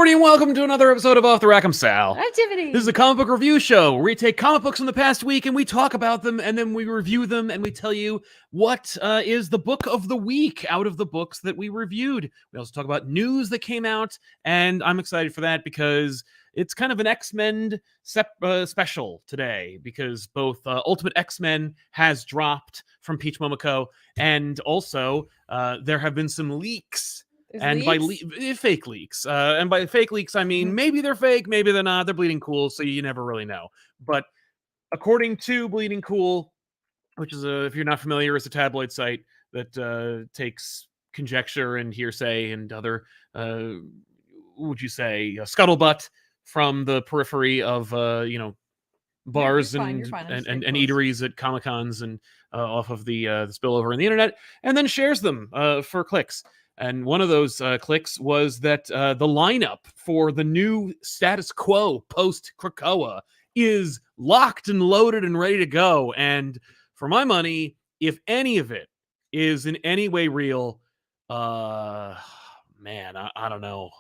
everybody, and welcome to another episode of Off the Rack. I'm Sal. Activity. This is a comic book review show where we take comic books from the past week and we talk about them, and then we review them, and we tell you what is the book of the week out of the books that we reviewed. We also talk about news that came out, and I'm excited for that because it's kind of an X-Men special today, because both Ultimate X-Men has dropped from Peach Momoko, and also there have been some leaks. And by fake leaks. And by fake leaks, I mean, maybe they're fake, maybe they're not. They're Bleeding Cool, so you never really know. But according to Bleeding Cool, which is, if you're not familiar, is a tabloid site that takes conjecture and hearsay and other, what would you say, scuttlebutt from the periphery of, bars and eateries at Comic-Cons and off of the spillover in the internet, and then shares them for clicks. And one of those clicks was that the lineup for the new status quo post-Krakoa is locked and loaded and ready to go. And for my money, if any of it is in any way real, I don't know.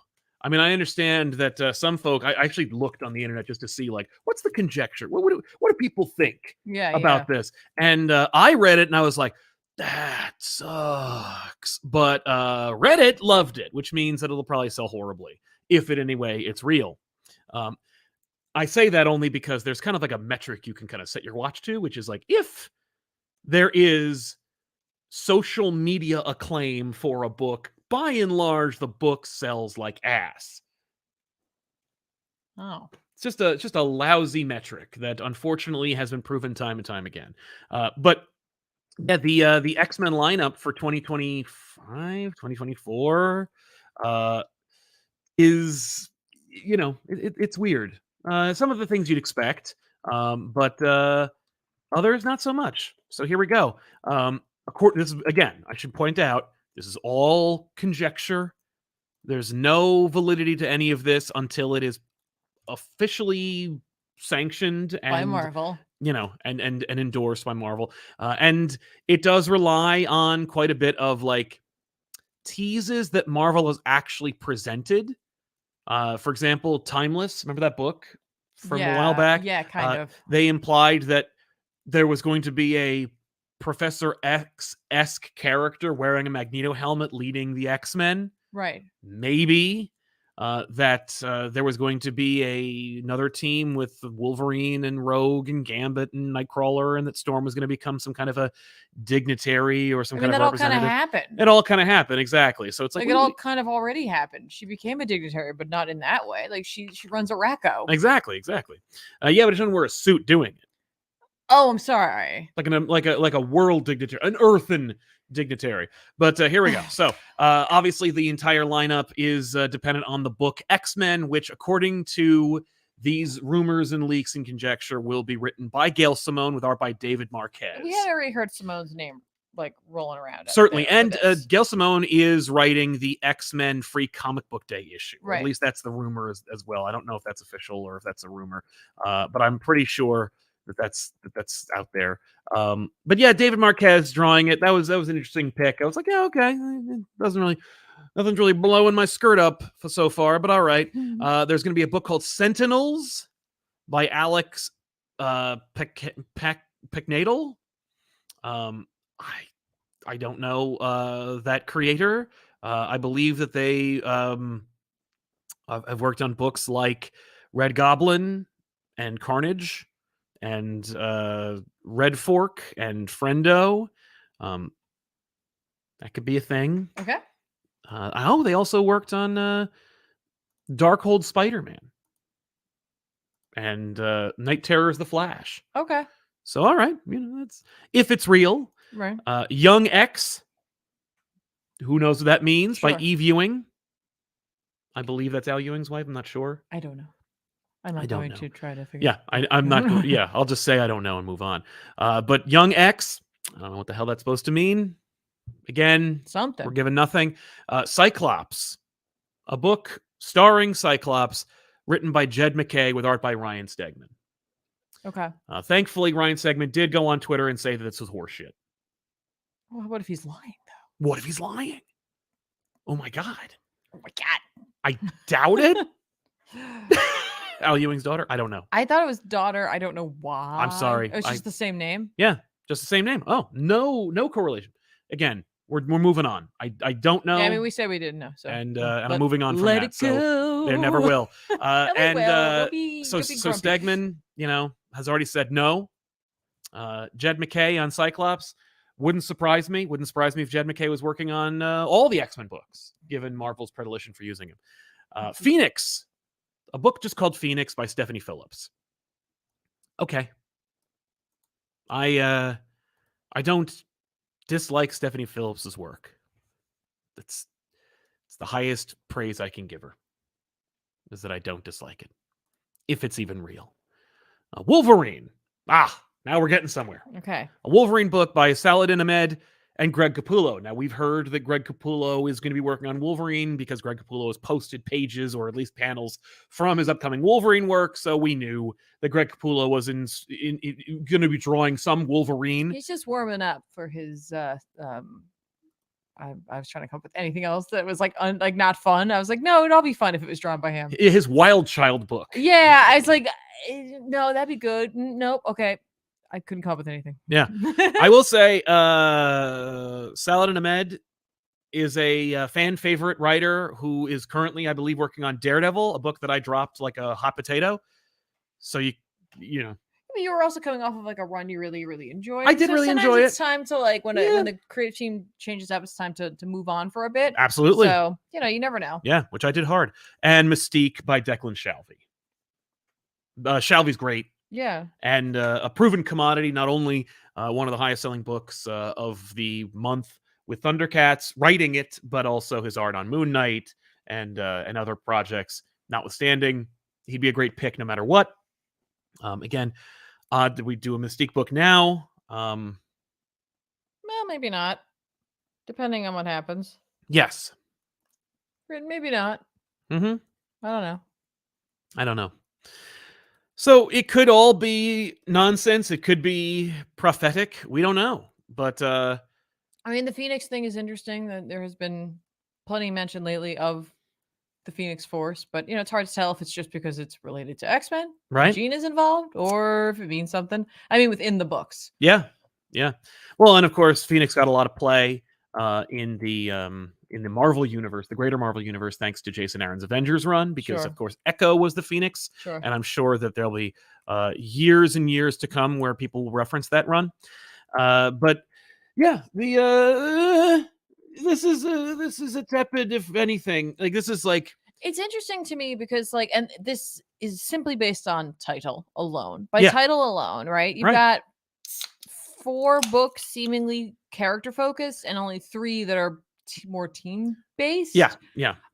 I mean, I understand that some folk, I actually looked on the internet just to see, like, what's the conjecture? What do people think about this? And I read it and I was like, that sucks. But Reddit loved it, which means that it'll probably sell horribly if in any way it's real. I say that only because there's kind of like a metric you can kind of set your watch to, which is like, if there is social media acclaim for a book, by and large, the book sells like ass. Oh. It's just a lousy metric that unfortunately has been proven time and time again. But yeah, the X-Men lineup for 2025, 2024 is, it's weird. Some of the things you'd expect, but others not so much. So here we go. This is, again, I should point out, this is all conjecture. There's no validity to any of this until it is officially sanctioned and by Marvel, and endorsed by Marvel. And it does rely on quite a bit of like teases that Marvel has actually presented. For example, Timeless, remember that book from a while back? Yeah, kind of. They implied that there was going to be a Professor X-esque character wearing a Magneto helmet leading the X-Men. Right. Maybe. That there was going to be another team with Wolverine and Rogue and Gambit and Nightcrawler, and that Storm was going to become some kind of a dignitary or some kind of representative. That all kind of happened. It all kind of happened, exactly. So it's like it all kind of already happened. She became a dignitary, but not in that way. Like she runs a Racco. Exactly. Yeah, but she doesn't wear a suit doing it. Oh, I'm sorry. Like a world dignitary, an earthen dignitary. But here we go. So obviously the entire lineup is dependent on the book X-Men, which according to these rumors and leaks and conjecture will be written by Gail Simone with art by David Marquez. We had already heard Simone's name like rolling around. Certainly. And Gail Simone is writing the X-Men Free Comic Book Day issue. Right. At least that's the rumor as well. I don't know if that's official or if that's a rumor, but I'm pretty sure that's out there. But yeah, David Marquez drawing it. That was an interesting pick. I was like, yeah, okay. Nothing's really blowing my skirt up so far, but all right. There's going to be a book called Sentinels by Alex Pecknadel. I don't know that creator. I believe that they have worked on books like Red Goblin and Carnage and Red Fork and Friendo. That could be a thing. Okay. They also worked on Darkhold Spider-Man and Night Terror's The Flash. Okay. So all right, that's if it's real. Right. Young X. Who knows what that means? Sure. By Eve Ewing. I believe that's Al Ewing's wife. I'm not sure. I don't know. I'm not going to try to figure. Yeah, I'm not. Yeah, I'll just say I don't know and move on. But Young X, I don't know what the hell that's supposed to mean. Again, something. We're given nothing. Cyclops, a book starring Cyclops, written by Jed MacKay with art by Ryan Stegman. Okay. Thankfully, Ryan Stegman did go on Twitter and say that this was horseshit. Well, what if he's lying, though? What if he's lying? Oh my god. Oh my god. I doubt it. Al Ewing's daughter? I don't know. I thought it was daughter. I don't know why. I'm sorry. It's just the same name. Yeah, just the same name. Oh, no correlation. Again, we're moving on. I don't know. Yeah, I mean, we said we didn't know. So and I'm moving on from let that. it go. So there never will. No, we And will. Don't be so grumpy. Stegman, has already said no. Jed MacKay on Cyclops wouldn't surprise me. Wouldn't surprise me if Jed MacKay was working on all the X-Men books, given Marvel's predilection for using him. Phoenix, a book just called Phoenix by Stephanie Phillips. Okay. I don't dislike Stephanie Phillips's work. It's the highest praise I can give her, is that I don't dislike it, if it's even real. Wolverine. Now we're getting somewhere. Okay. A Wolverine book by Saladin Ahmed and Greg Capullo. Now, we've heard that Greg Capullo is going to be working on Wolverine because Greg Capullo has posted pages or at least panels from his upcoming Wolverine work, so we knew that Greg Capullo was in going to be drawing some Wolverine. He's just warming up for his I was trying to come up with anything else that was like not fun. I was like, no, it'd all be fun if it was drawn by him. His Wild Child book. Yeah, I was like, no, that'd be good. Nope. Okay, I couldn't come up with anything. Yeah, I will say, Saladin Ahmed is a fan favorite writer who is currently, I believe, working on Daredevil, a book that I dropped like a hot potato. So you know. You were also coming off of like a run you really, really enjoyed. I did really enjoy it. It's time to like when the creative team changes up, it's time to move on for a bit. Absolutely. So you never know. Yeah, which I did hard. And Mystique by Declan Shalvey. Shalvey's great. Yeah. And a proven commodity, not only one of the highest selling books of the month with Thundercats, writing it, but also his art on Moon Knight and other projects. Notwithstanding, he'd be a great pick no matter what. Again, odd that we do a Mystique book now. Well, maybe not. Depending on what happens. Yes. Maybe not. Mm-hmm. I don't know. So it could all be nonsense. It could be prophetic. We don't know. But I mean, the Phoenix thing is interesting. That there has been plenty mentioned lately of the Phoenix Force, but it's hard to tell if it's just because it's related to X-Men, right? Jean is involved, or if it means something. I mean, within the books. Yeah. Well, and of course, Phoenix got a lot of play in the Marvel universe, the greater Marvel universe, thanks to Jason Aaron's Avengers run, because of course Echo was the Phoenix, and I'm sure that there'll be years and years to come where people will reference that run. But yeah, this is a tepid, if anything. Like, this is like, it's interesting to me because and this is simply based on title alone. Title alone, right? You've got 4 books seemingly character focused and only 3 that are more team based. Yeah.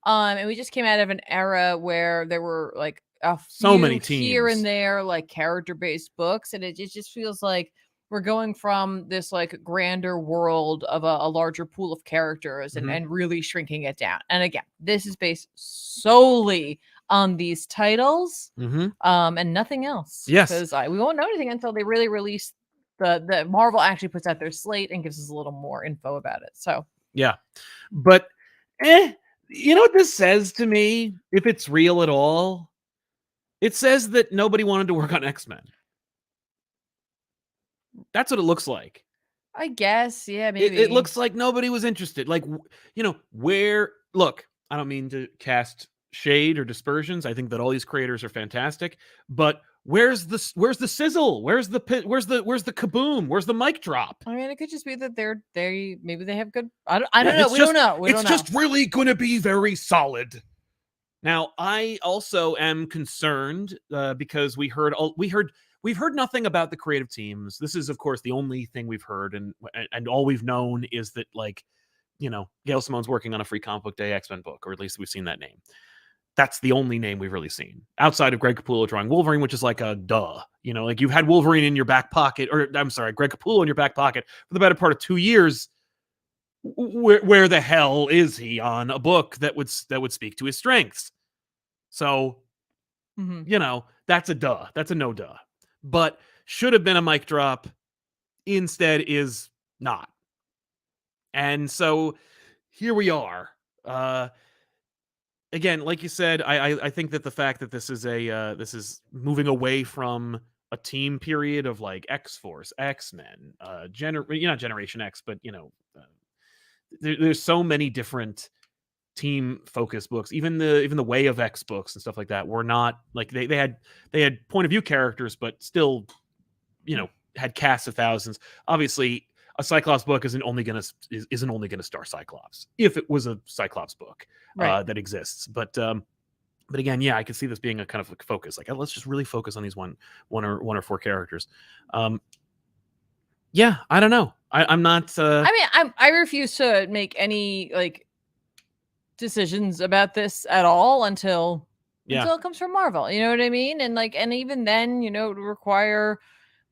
And we just came out of an era where there were like so many teams here and there, like character based books, and it just feels like we're going from this like grander world of a larger pool of characters and really shrinking it down. And again, this is based solely on these titles and nothing else. Yes. Because we won't know anything until they really release the Marvel actually puts out their slate and gives us a little more info about it. So yeah. But you know what this says to me, if it's real at all? It says that nobody wanted to work on X-Men. That's what it looks like. I guess, yeah, maybe. It looks like nobody was interested. Like, look, I don't mean to cast shade or dispersions. I think that all these creators are fantastic, but where's the sizzle? Where's the kaboom? Where's the mic drop? I mean, it could just be that maybe they have good. I don't know. We don't know. It's just really going to be very solid. Now, I also am concerned because we've heard nothing about the creative teams. This is, of course, the only thing we've heard, and all we've known is that, like, Gail Simone's working on a Free Comic Book Day X-Men book, or at least we've seen that name. That's the only name we've really seen outside of Greg Capullo drawing Wolverine, which is like a duh. Like, you've had Wolverine in your back pocket, or I'm sorry, Greg Capullo in your back pocket for the better part of 2 years. Where the hell is he on a book that would speak to his strengths? So, that's a duh. That's a no duh. But should have been a mic drop, instead is not. And so here we are. again, like you said, I think that the fact that this is moving away from a team period of like X-Force, X-Men, not Generation X, but there's so many different team focused books. Even the Way of X books and stuff like that were not like they had point of view characters, but still, had casts of thousands. Obviously, a Cyclops book isn't only gonna star Cyclops if it was a Cyclops book Right. that exists. But again, yeah, I could see this being a kind of like focus. Like, let's just really focus on these one or four characters. Yeah, I don't know. I'm not. I mean, I refuse to make any like decisions about this at all until it comes from Marvel. You know what I mean? And like, and even then, it would require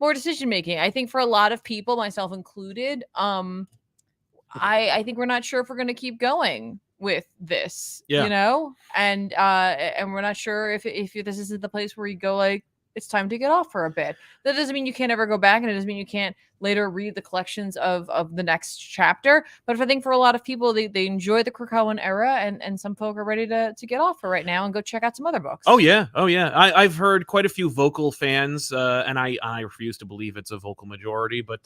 more decision making. I think for a lot of people, myself included, I think we're not sure if we're going to keep going with this, and we're not sure if this isn't the place where you go like, it's time to get off for a bit. That doesn't mean you can't ever go back, and it doesn't mean you can't later read the collections of the next chapter. But I think for a lot of people, they enjoy the Krakoan era, and some folk are ready to get off for right now and go check out some other books. Oh yeah. I've heard quite a few vocal fans, and I refuse to believe it's a vocal majority, but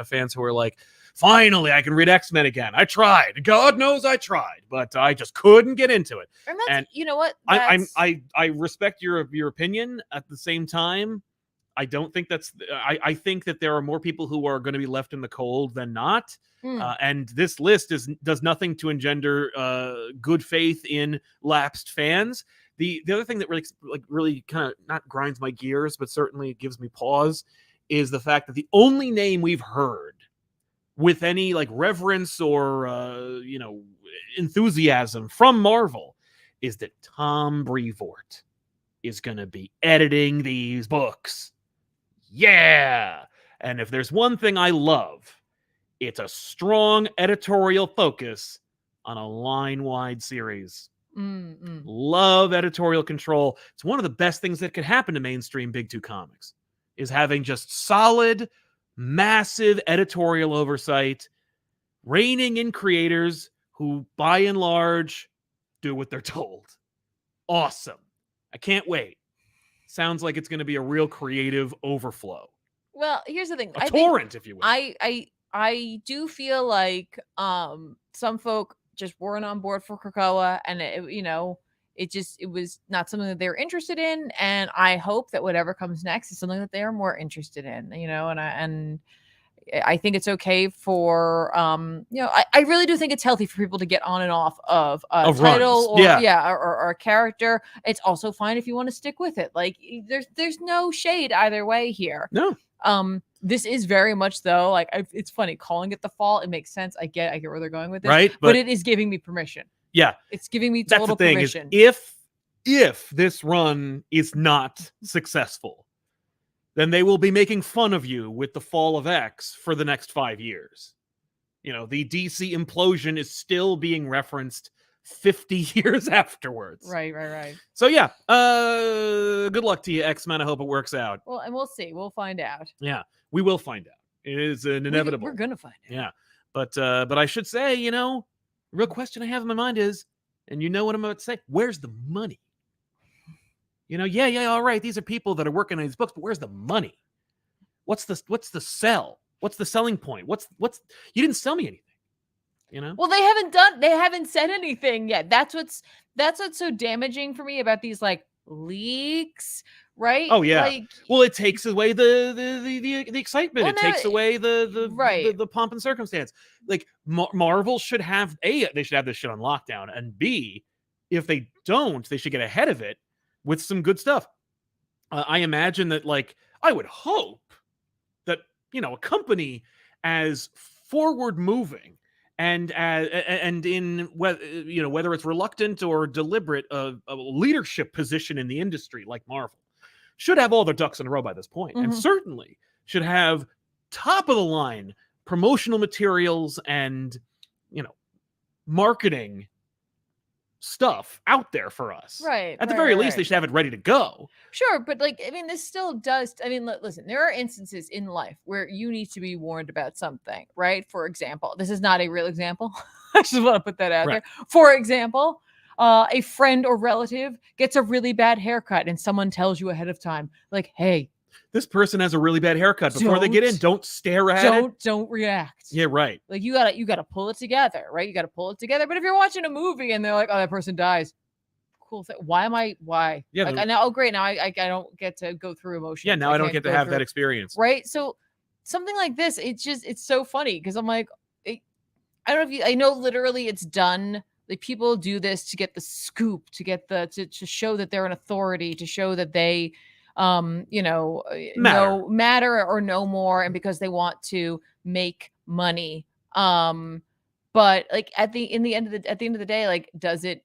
fans who are like, finally, I can read X-Men again. I tried. God knows I tried, but I just couldn't get into it. And you know what? I respect your opinion. At the same time, I don't think that's. I think that there are more people who are going to be left in the cold than not. And this list does nothing to engender good faith in lapsed fans. The other thing that really kind of not grinds my gears, but certainly gives me pause, is the fact that the only name we've heard with any like reverence or enthusiasm from Marvel is that Tom Brevoort is going to be editing these books. Yeah. And if there's one thing I love, it's a strong editorial focus on a line-wide series. Love editorial control. It's one of the best things that could happen to mainstream Big Two comics, is having just solid, massive editorial oversight, reining in creators who, by and large, do what they're told. Awesome. I can't wait. Sounds like it's going to be a real creative overflow. Well, here's the thing. A torrent, if you will. I do feel like some folk just weren't on board for Krakoa, and it was not something that they were interested in. And I hope that whatever comes next is something that they are more interested in. And I think it's okay for I really do think it's healthy for people to get on and off of a title or a character. It's also fine if you want to stick with it. Like there's no shade either way here. No. This is very much though, like it's funny calling it the fall. It makes sense. I get where they're going with this, right? But it is giving me permission. Yeah, it's giving me total permission. If this run is not successful, then they will be making fun of you with the fall of X for the next 5 years. The DC implosion is still being referenced 50 years afterwards. Right. So yeah, good luck to you, X-Men. I hope it works out. Well, and we'll see. We'll find out. Yeah, we will find out. It is an inevitable. We're gonna find out. Yeah, but I should say, the real question I have in my mind is, and you know what I'm about to say, where's the money? All right, these are people that are working on these books, but where's the money? What's the sell? What's the selling point? What's you didn't sell me anything, Well, they haven't said anything yet. That's what's so damaging for me about these like leaks, right? Oh yeah. Like, well, it takes away the excitement. It takes away the pomp and circumstance. Like Marvel should have they should have this shit on lockdown, and B, if they don't, they should get ahead of it with some good stuff. I imagine that, like, I would hope that, a company as forward moving and in whether it's reluctant or deliberate, a leadership position in the industry like Marvel should have all their ducks in a row by this point, and certainly should have top of the line promotional materials and, marketing stuff out there for us. Right. At the very least, they should have it ready to go. Sure, but this still does. Listen, there are instances in life where you need to be warned about something, right? For example, this is not a real example. I just want to put that out there. For example, a friend or relative gets a really bad haircut and someone tells you ahead of time, like, hey, this person has a really bad haircut. Before they get in, don't stare at it. Don't react. Yeah, right. Like you gotta pull it together, right? You gotta pull it together. But if you're watching a movie and they're like, oh, that person dies, cool thing. Why? Yeah. Like, now, oh great, now I don't get to go through emotions. Yeah, now I don't get to have that experience. Right. So something like this, it's so funny because I'm like, I don't know if you, I know literally it's done. Like people do this to get the scoop, to get to show that they're an authority, to show that they know matter or know more, and because they want to make money. But like at the end of the day, like does it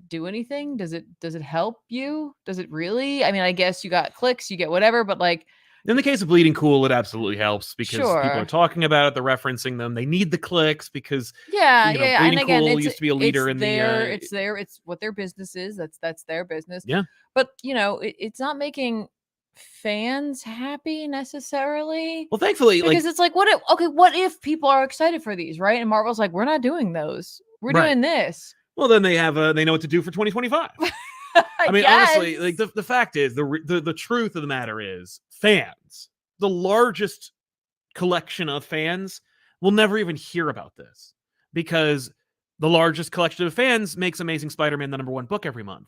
do anything? Does it help you? Does it really? I mean, I guess you got clicks, you get whatever, but like in the case of Bleeding Cool, it absolutely helps because people are talking about it, they're referencing them. They need the clicks because Bleeding and again, Cool used to be a leader in it's what their business is. That's their business. Yeah. But it's not making fans happy necessarily. Well, thankfully, because it's like, what if people are excited for these, right? And Marvel's like, we're not doing those. We're doing this. Well, then they know what to do for 2025. I mean, honestly, like the fact is, the truth of the matter is, fans, the largest collection of fans, will never even hear about this because the largest collection of fans makes Amazing Spider-Man the #1 book every month.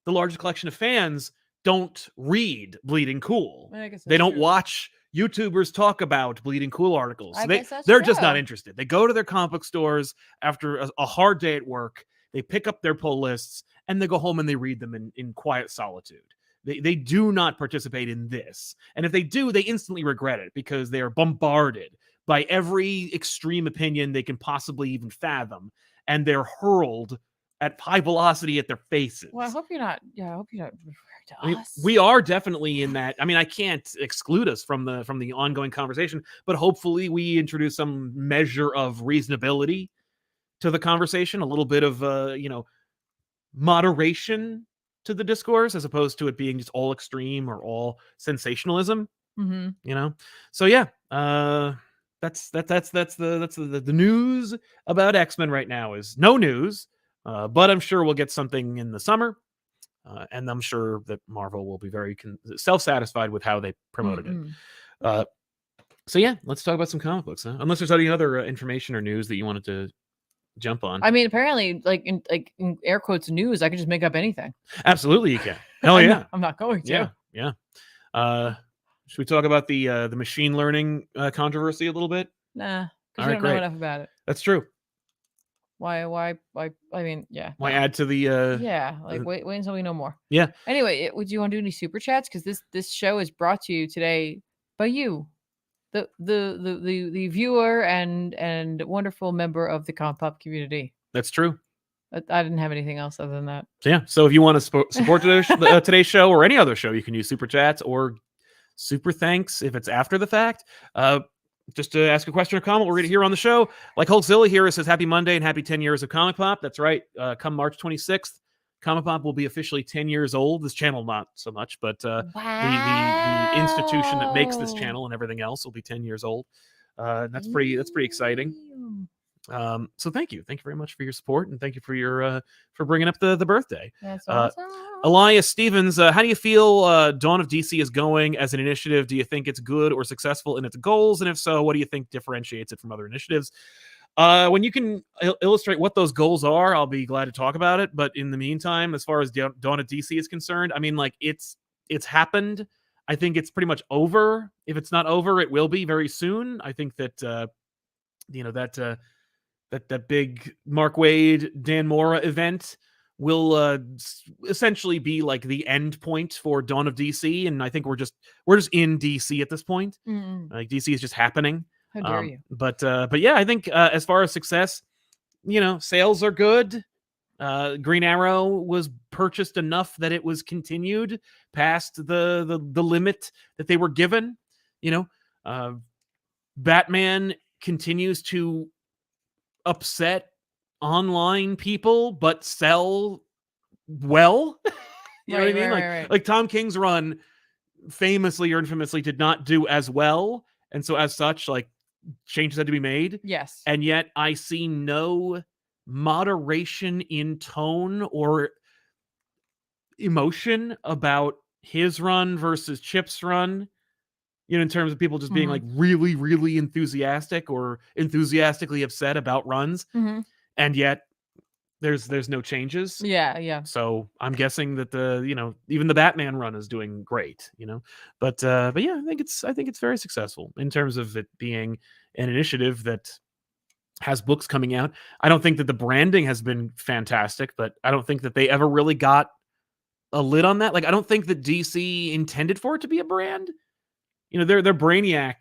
The largest collection of fans don't read Bleeding Cool. They don't watch YouTubers talk about Bleeding Cool articles. They're just not interested. They go to their comic book stores after a hard day at work. They pick up their pull lists and they go home and they read them in quiet solitude. They do not participate in this. And if they do, they instantly regret it because they are bombarded by every extreme opinion they can possibly even fathom. And they're hurled at high velocity at their faces. Well, I hope you're not referring to us. We are definitely in that. I mean, I can't exclude us from the ongoing conversation, but hopefully we introduce some measure of reasonability to the conversation, a little bit of moderation to the discourse, as opposed to it being just all extreme or all sensationalism. So yeah, that's the news about X-Men right now. Is no news, but I'm sure we'll get something in the summer, and I'm sure that Marvel will be very self-satisfied with how they promoted it. So yeah, let's talk about some comic books, huh? Unless there's any other information or news that you wanted to jump on. I mean, apparently, like in air quotes news, I can just make up anything. Absolutely, you can. Hell yeah. I'm not going to. Yeah. Should we talk about the machine learning controversy a little bit? Nah, because I don't know enough about it. That's true. Why? I mean, yeah. Why add to the? Like wait until we know more. Yeah. Anyway, would you want to do any super chats? Because this show is brought to you today by you, the viewer and wonderful member of the ComicPop community. That's true. I didn't have anything else other than that. So if you want to support today's show or any other show, you can use super chats or super thanks if it's after the fact. Just to ask a question or comment, we'll read it here on the show. Like Hulkzilla here, it says happy Monday and happy 10 years of ComicPop. That's right. Come March 26th, ComicPop will be officially 10 years old. This channel, not so much, but the institution that makes this channel and everything else will be 10 years old. That's pretty exciting. So thank you very much for your support, and thank you for your for bringing up the birthday. That's awesome. Elias Stevens, how do you feel Dawn of DC is going as an initiative? Do you think it's good or successful in its goals, and if so, what do you think differentiates it from other initiatives? When you can illustrate what those goals are, I'll be glad to talk about it. But in the meantime, as far as Dawn of DC is concerned, I mean, like it's happened. I think it's pretty much over. If it's not over, it will be very soon. I think that that big Mark Waid, Dan Mora event will essentially be like the end point for Dawn of DC, and I think we're just in DC at this point. Like DC is just happening. How dare you? But yeah, I think as far as success, sales are good. Green Arrow was purchased enough that it was continued past the limit that they were given. Batman continues to upset online people, but sell well. You know what I mean? Right. Like Tom King's run famously or infamously did not do as well, and so as such, like changes had to be made. Yes. And yet I see no moderation in tone or emotion about his run versus Chip's run, in terms of people just being like really, really enthusiastic or enthusiastically upset about runs, and yet there's no changes. Yeah. So I'm guessing that even the Batman run is doing great, but yeah, I think it's very successful in terms of it being an initiative that has books coming out. I don't think that the branding has been fantastic, but I don't think that they ever really got a lid on that. Like, I don't think that DC intended for it to be a brand. Their Brainiac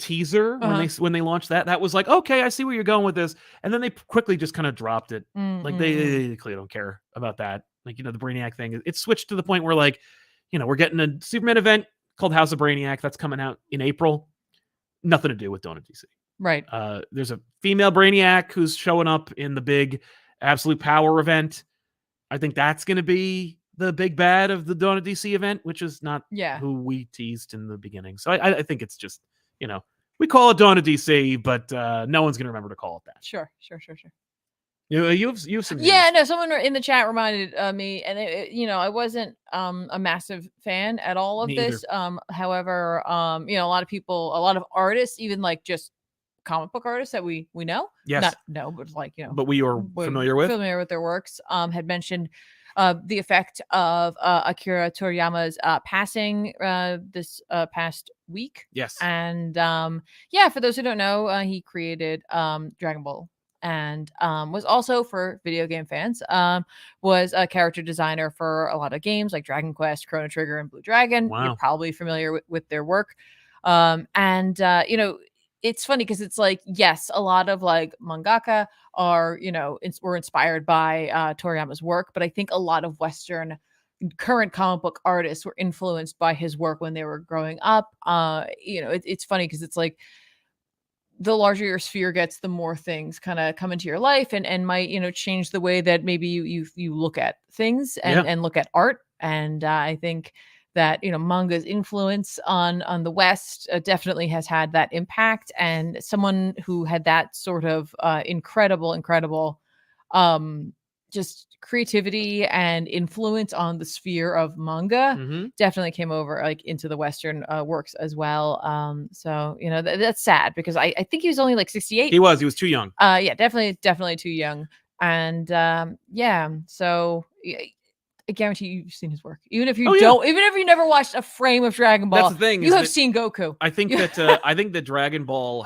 teaser when they launched that was like, okay, I see where you're going with this, and then they quickly just kind of dropped it. Like they clearly don't care about that. Like, the Brainiac thing, it's switched to the point where, like, we're getting a Superman event called House of Brainiac that's coming out in April. Nothing to do with Dawn of DC. Right. There's a female Brainiac who's showing up in the big Absolute Power event. I think that's going to be the big bad of the Dawn of DC event, which is not who we teased in the beginning. So I think it's just, we call it Dawn of DC, but no one's going to remember to call it that. Sure. You have some news. Yeah, no, someone in the chat reminded me, and I wasn't a massive fan at all of this. However, a lot of people, a lot of artists, even like just comic book artists that we know, but like, but we are familiar with their works, had mentioned the effect of Akira Toriyama's passing this past week. Yes. And for those who don't know, he created Dragon Ball, and was also, for video game fans, was a character designer for a lot of games like Dragon Quest, Chrono Trigger, and Blue Dragon. Wow. You're probably familiar with their work. It's funny because it's like, yes, a lot of like mangaka are, were inspired by Toriyama's work, but I think a lot of Western current comic book artists were influenced by his work when they were growing up. It's funny because it's like, the larger your sphere gets, the more things kind of come into your life and might, change the way that maybe you look at things and look at art. And I think that, manga's influence on the West definitely has had that impact. And someone who had that sort of incredible just creativity and influence on the sphere of manga definitely came over like into the Western works as well. So that's sad because I think he was only like 68. He was too young. Definitely too young. And so I guarantee you've seen his work, even if you don't, even if you never watched a frame of Dragon Ball. That's the thing. You have seen Goku. I think that I think that Dragon Ball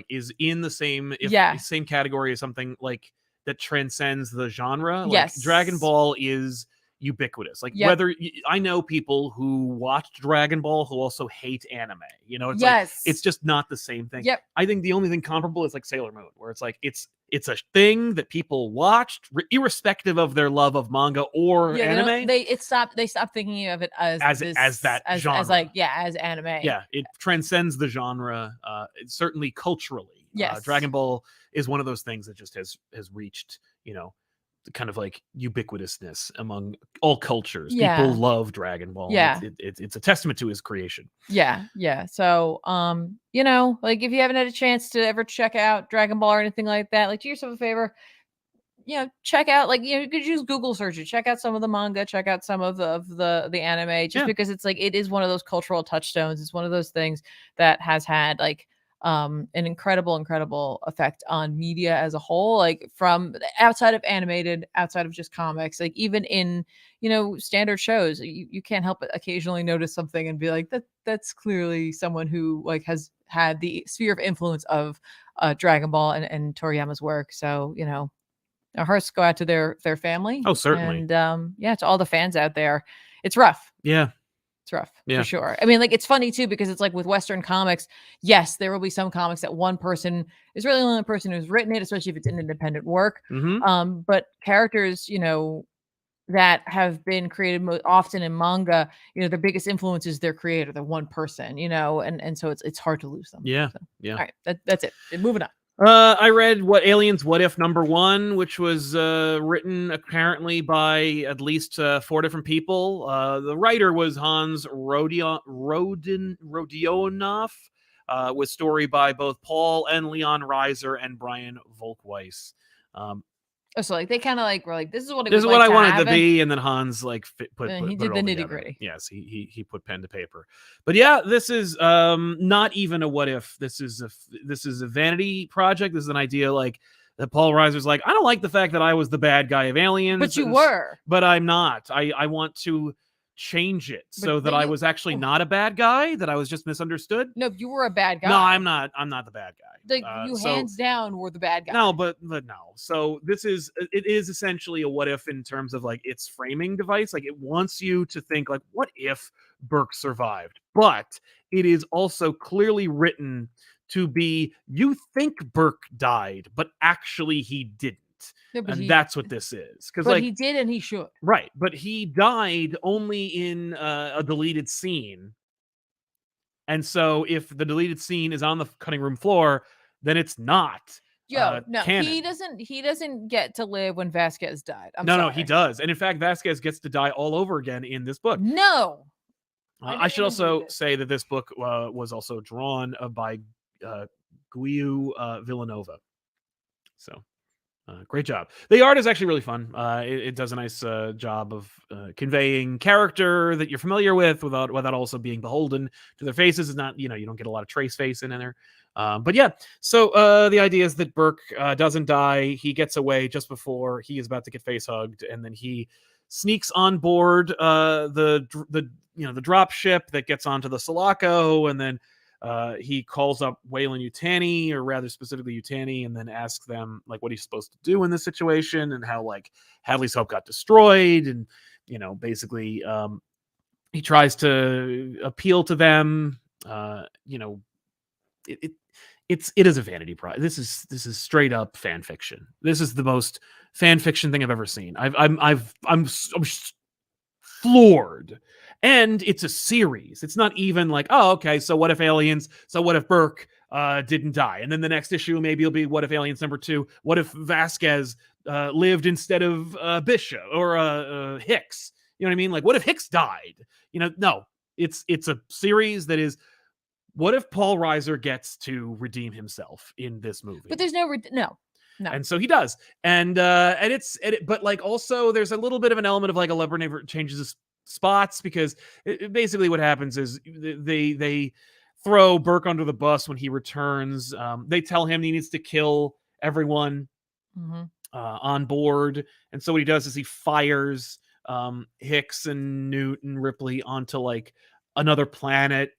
is in the same same category as something like that transcends the genre. Like, Dragon Ball is ubiquitous. Like, whether I know people who watched Dragon Ball who also hate anime. It's like, it's just not the same thing. Yep. I think the only thing comparable is like Sailor Moon, where it's like it's a thing that people watched irrespective of their love of manga or anime. They stopped thinking of it as that genre. As anime. Yeah, it transcends the genre, certainly culturally. Yes. Dragon Ball is one of those things that just has reached, the kind of like ubiquitousness among all cultures. Yeah. People love Dragon Ball. Yeah. It's a testament to his creation. Yeah. So, like, if you haven't had a chance to ever check out Dragon Ball or anything like that, like, do yourself a favor, check out, like, you could use Google search it, check out some of the manga, check out some of the anime, just because it's like, it is one of those cultural touchstones. It's one of those things that has had like an incredible effect on media as a whole, like from outside of animated, outside of just comics, like even in standard shows, you can't help but occasionally notice something and be like, that's clearly someone who like has had the sphere of influence of Dragon Ball and Toriyama's work. So our hearts go out to their family. Oh, certainly. And to all the fans out there, it's rough. It's rough, for sure. I mean, like, it's funny too, because it's like with Western comics, yes, there will be some comics that one person is really the only person who's written it, especially if it's an independent work. But characters, that have been created often in manga, the biggest influence is their creator, the one person, and so it's hard to lose them. Yeah. So, all right, that's it. Moving on. I read Aliens What If _1, which was written apparently by at least 4 different people. The writer was Hans Rodionoff, with story by both Paul and Leon Reiser and Brian Volkweiss. So like they kind of like were like, this is what This is what I wanted to be, and then Hans like put he it did all the together. nitty-gritty. Yes, he put pen to paper. But yeah, this is not even a what if. This is a vanity project. This is an idea like that Paul Reiser's like, I don't like the fact that I was the bad guy of Aliens, But you were. but I'm not. I want to change it so that I was actually not a bad guy, that I was just misunderstood. No, you were a bad guy. No, I'm not the bad guy. Like you hands down were the bad guy. No, but no. So it is essentially a what if in terms of like its framing device. Like it wants you to think like, what if Burke survived? But it is also clearly written to be, you think Burke died, but actually he didn't. No, and that's what this is. But like, he did and he should. Right. But he died only in a deleted scene. And so if the deleted scene is on the cutting room floor, then it's not. No, canon. He doesn't get to live when Vasquez died. No, he does. And in fact, Vasquez gets to die all over again in this book. No. I should also say that this book was also drawn by Guiu Villanova. So great job. The art is actually really fun. It does a nice job of conveying character that you're familiar with without also being beholden to their faces. It's not, you don't get a lot of trace face in there. But yeah, so the idea is that Burke doesn't die. He gets away just before he is about to get face hugged, and then he sneaks on board the drop ship that gets onto the Sulaco, and then he calls up Whalen Yutani, or rather specifically Yutani, and then asks them like what he's supposed to do in this situation, and how like Hadley's Hope got destroyed, and basically he tries to appeal to them. It is a vanity project. This is straight up fan fiction. This is the most fan fiction thing I've ever seen. I'm floored. And it's a series. It's not even like, oh, okay, so what if Aliens? So what if Burke didn't die? And then the next issue maybe will be what if Aliens #2? What if Vasquez lived instead of Bishop or Hicks? You know what I mean? Like, what if Hicks died? No. It's a series that is, what if Paul Reiser gets to redeem himself in this movie? But there's no. And so he does. And but like also there's a little bit of an element of like a leopard never changes his spots, because basically what happens is they throw Burke under the bus when he returns. They tell him he needs to kill everyone on board. And so what he does is he fires Hicks and Newt and Ripley onto like another planet,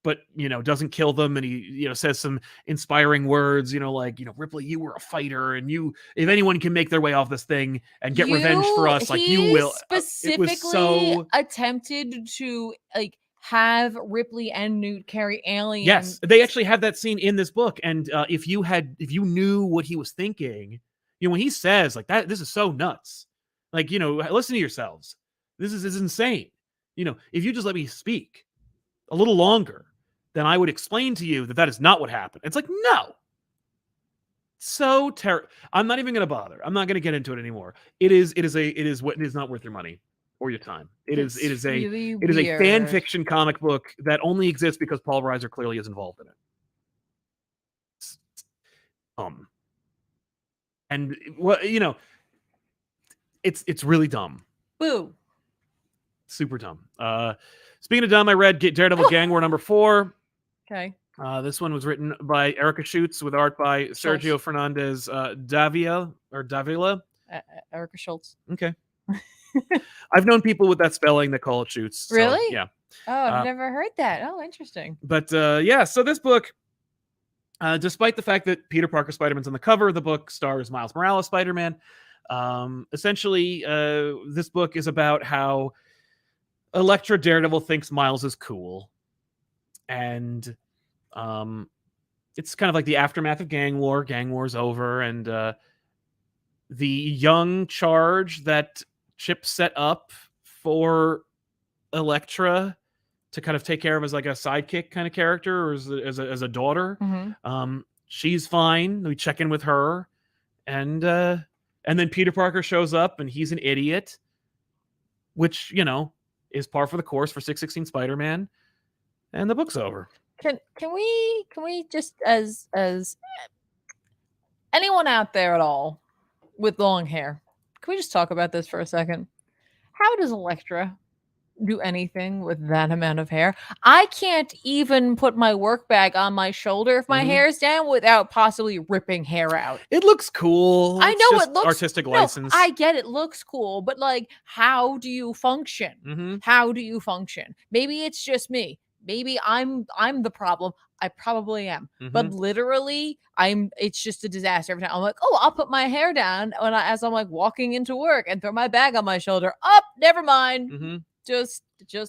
but doesn't kill them, and he says some inspiring words, like Ripley, you were a fighter, and if anyone can make their way off this thing and get revenge for us, like you will. Specifically, it was so attempted to like have Ripley and Newt carry aliens. Yes, they actually have that scene in this book, and if you knew what he was thinking, when he says like that, this is so nuts. Like listen to yourselves. This is insane. If you just let me speak a little longer, then I would explain to you that is not what happened. It's like, no. So terrible. I'm not even going to bother. I'm not going to get into it anymore. It is not worth your money or your time. It is a fan fiction comic book that only exists because Paul Reiser clearly is involved in it. And well, it's really dumb. Boo. Super dumb. Speaking of dumb, I read Daredevil Gang War #4. Okay. This one was written by Erica Schultz with art by Sergio Fernandez Davila. Erica Schultz. Okay. I've known people with that spelling that call it Schultz. So, really? Yeah. Oh, I've never heard that. Oh, interesting. But so this book, despite the fact that Peter Parker Spider-Man's on the cover, the book stars Miles Morales Spider-Man. Essentially, this book is about how Elektra Daredevil thinks Miles is cool. And it's kind of like the aftermath of Gang War. Gang War's over, and the young charge that Chip set up for Elektra to kind of take care of as like a sidekick kind of character, or as a daughter. She's fine. We check in with her, and then Peter Parker shows up, and he's an idiot, which is par for the course for 616 Spider-Man. And the book's over. Can we just as anyone out there at all with long hair, can we just talk about this for a second? How does Elektra do anything with that amount of hair? I can't even put my work bag on my shoulder if my hair's down without possibly ripping hair out. It looks cool. I It's know just it looks artistic no, license. I get it looks cool, but like, how do you function? How do you function? Maybe it's just me. Maybe I'm the problem. I probably am. But literally, it's just a disaster every time. I'm like, oh, I'll put my hair down as I'm like walking into work and throw my bag on my shoulder. Up, never mind. Just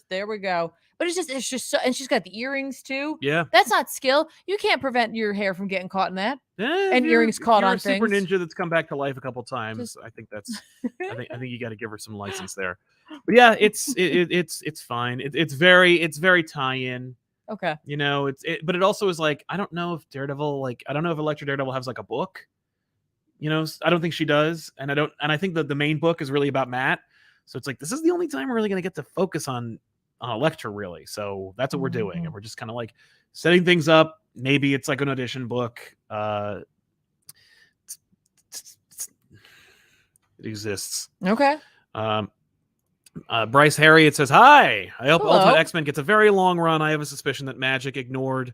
there we go. But it's just so, and she's got the earrings too. Yeah. That's not skill. You can't prevent your hair from getting caught in that. And earrings caught on a super things. ninja that's come back to life a couple times. I think that's I think you got to give her some license there. But yeah, it's fine. It's very tie-in. Okay. You know, but it also is like, I don't know if Elektra Daredevil has like a book. You know, I don't think she does, and I think that the main book is really about Matt. So it's like, this is the only time we're really going to get to focus on Elektra, really. So that's what we're doing, and we're just kind of like setting things up. Maybe it's like an audition book. It exists. Okay. Bryce Harriet says, hi. I hope Hello. Ultimate X-Men gets a very long run. I have a suspicion that the magic ignored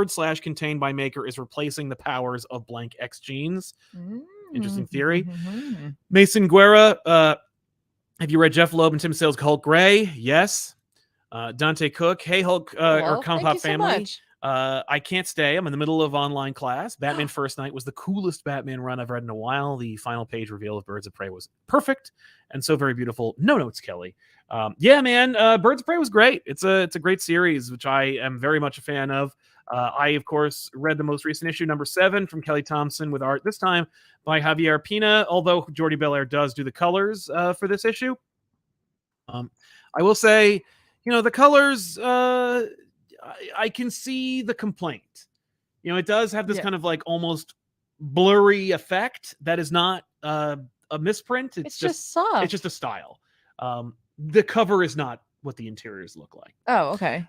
/ contained by Maker is replacing the powers of blank X genes. Interesting theory. Mason Guerra, have you read Jeff Loeb and Tim Sale's Hulk Gray? Yes. Dante Cook, hey Hulk or ComicPop family. I can't stay. I'm in the middle of online class. Batman First Night was the coolest Batman run I've read in a while. The final page reveal of Birds of Prey was perfect and so very beautiful. No notes, Kelly. Yeah, man. Birds of Prey was great. It's a great series, which I am very much a fan of. I, of course, read the most recent issue, number 7, from Kelly Thompson, with art this time by Javier Pina, although Jordi Belair does do the colors for this issue. I will say, you know, the colors, I can see the complaint. You know, it does have this kind of like almost blurry effect that is not a misprint. It's just soft. It's just a style. The cover is not what the interiors look like. Oh, okay.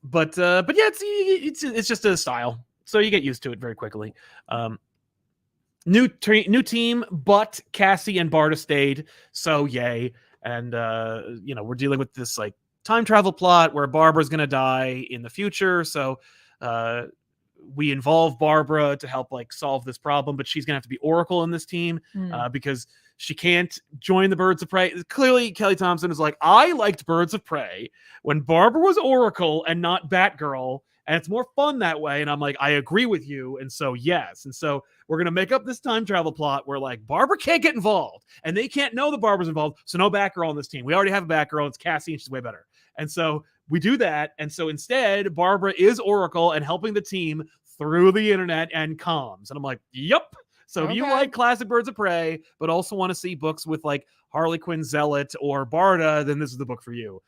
But yeah, it's just a style, so you get used to it very quickly. New team, but Cassie and Barda stayed, so yay. And you know, we're dealing with this like time travel plot where Barbara's gonna die in the future, so we involve Barbara to help like solve this problem, but she's gonna have to be Oracle in this team because she can't join the Birds of Prey. Clearly, Kelly Thompson is like, I liked Birds of Prey when Barbara was Oracle and not Batgirl, and it's more fun that way. And I'm like, I agree with you, and so yes, and so we're gonna make up this time travel plot where like Barbara can't get involved, and they can't know the Barbara's involved, so no Batgirl on this team. We already have a Batgirl. It's Cassie, and she's way better. And so we do that. And so instead, Barbara is Oracle and helping the team through the internet and comms. And I'm like, yep. So if you like classic Birds of Prey, but also want to see books with like Harley Quinn Zealot or Barda, then this is the book for you.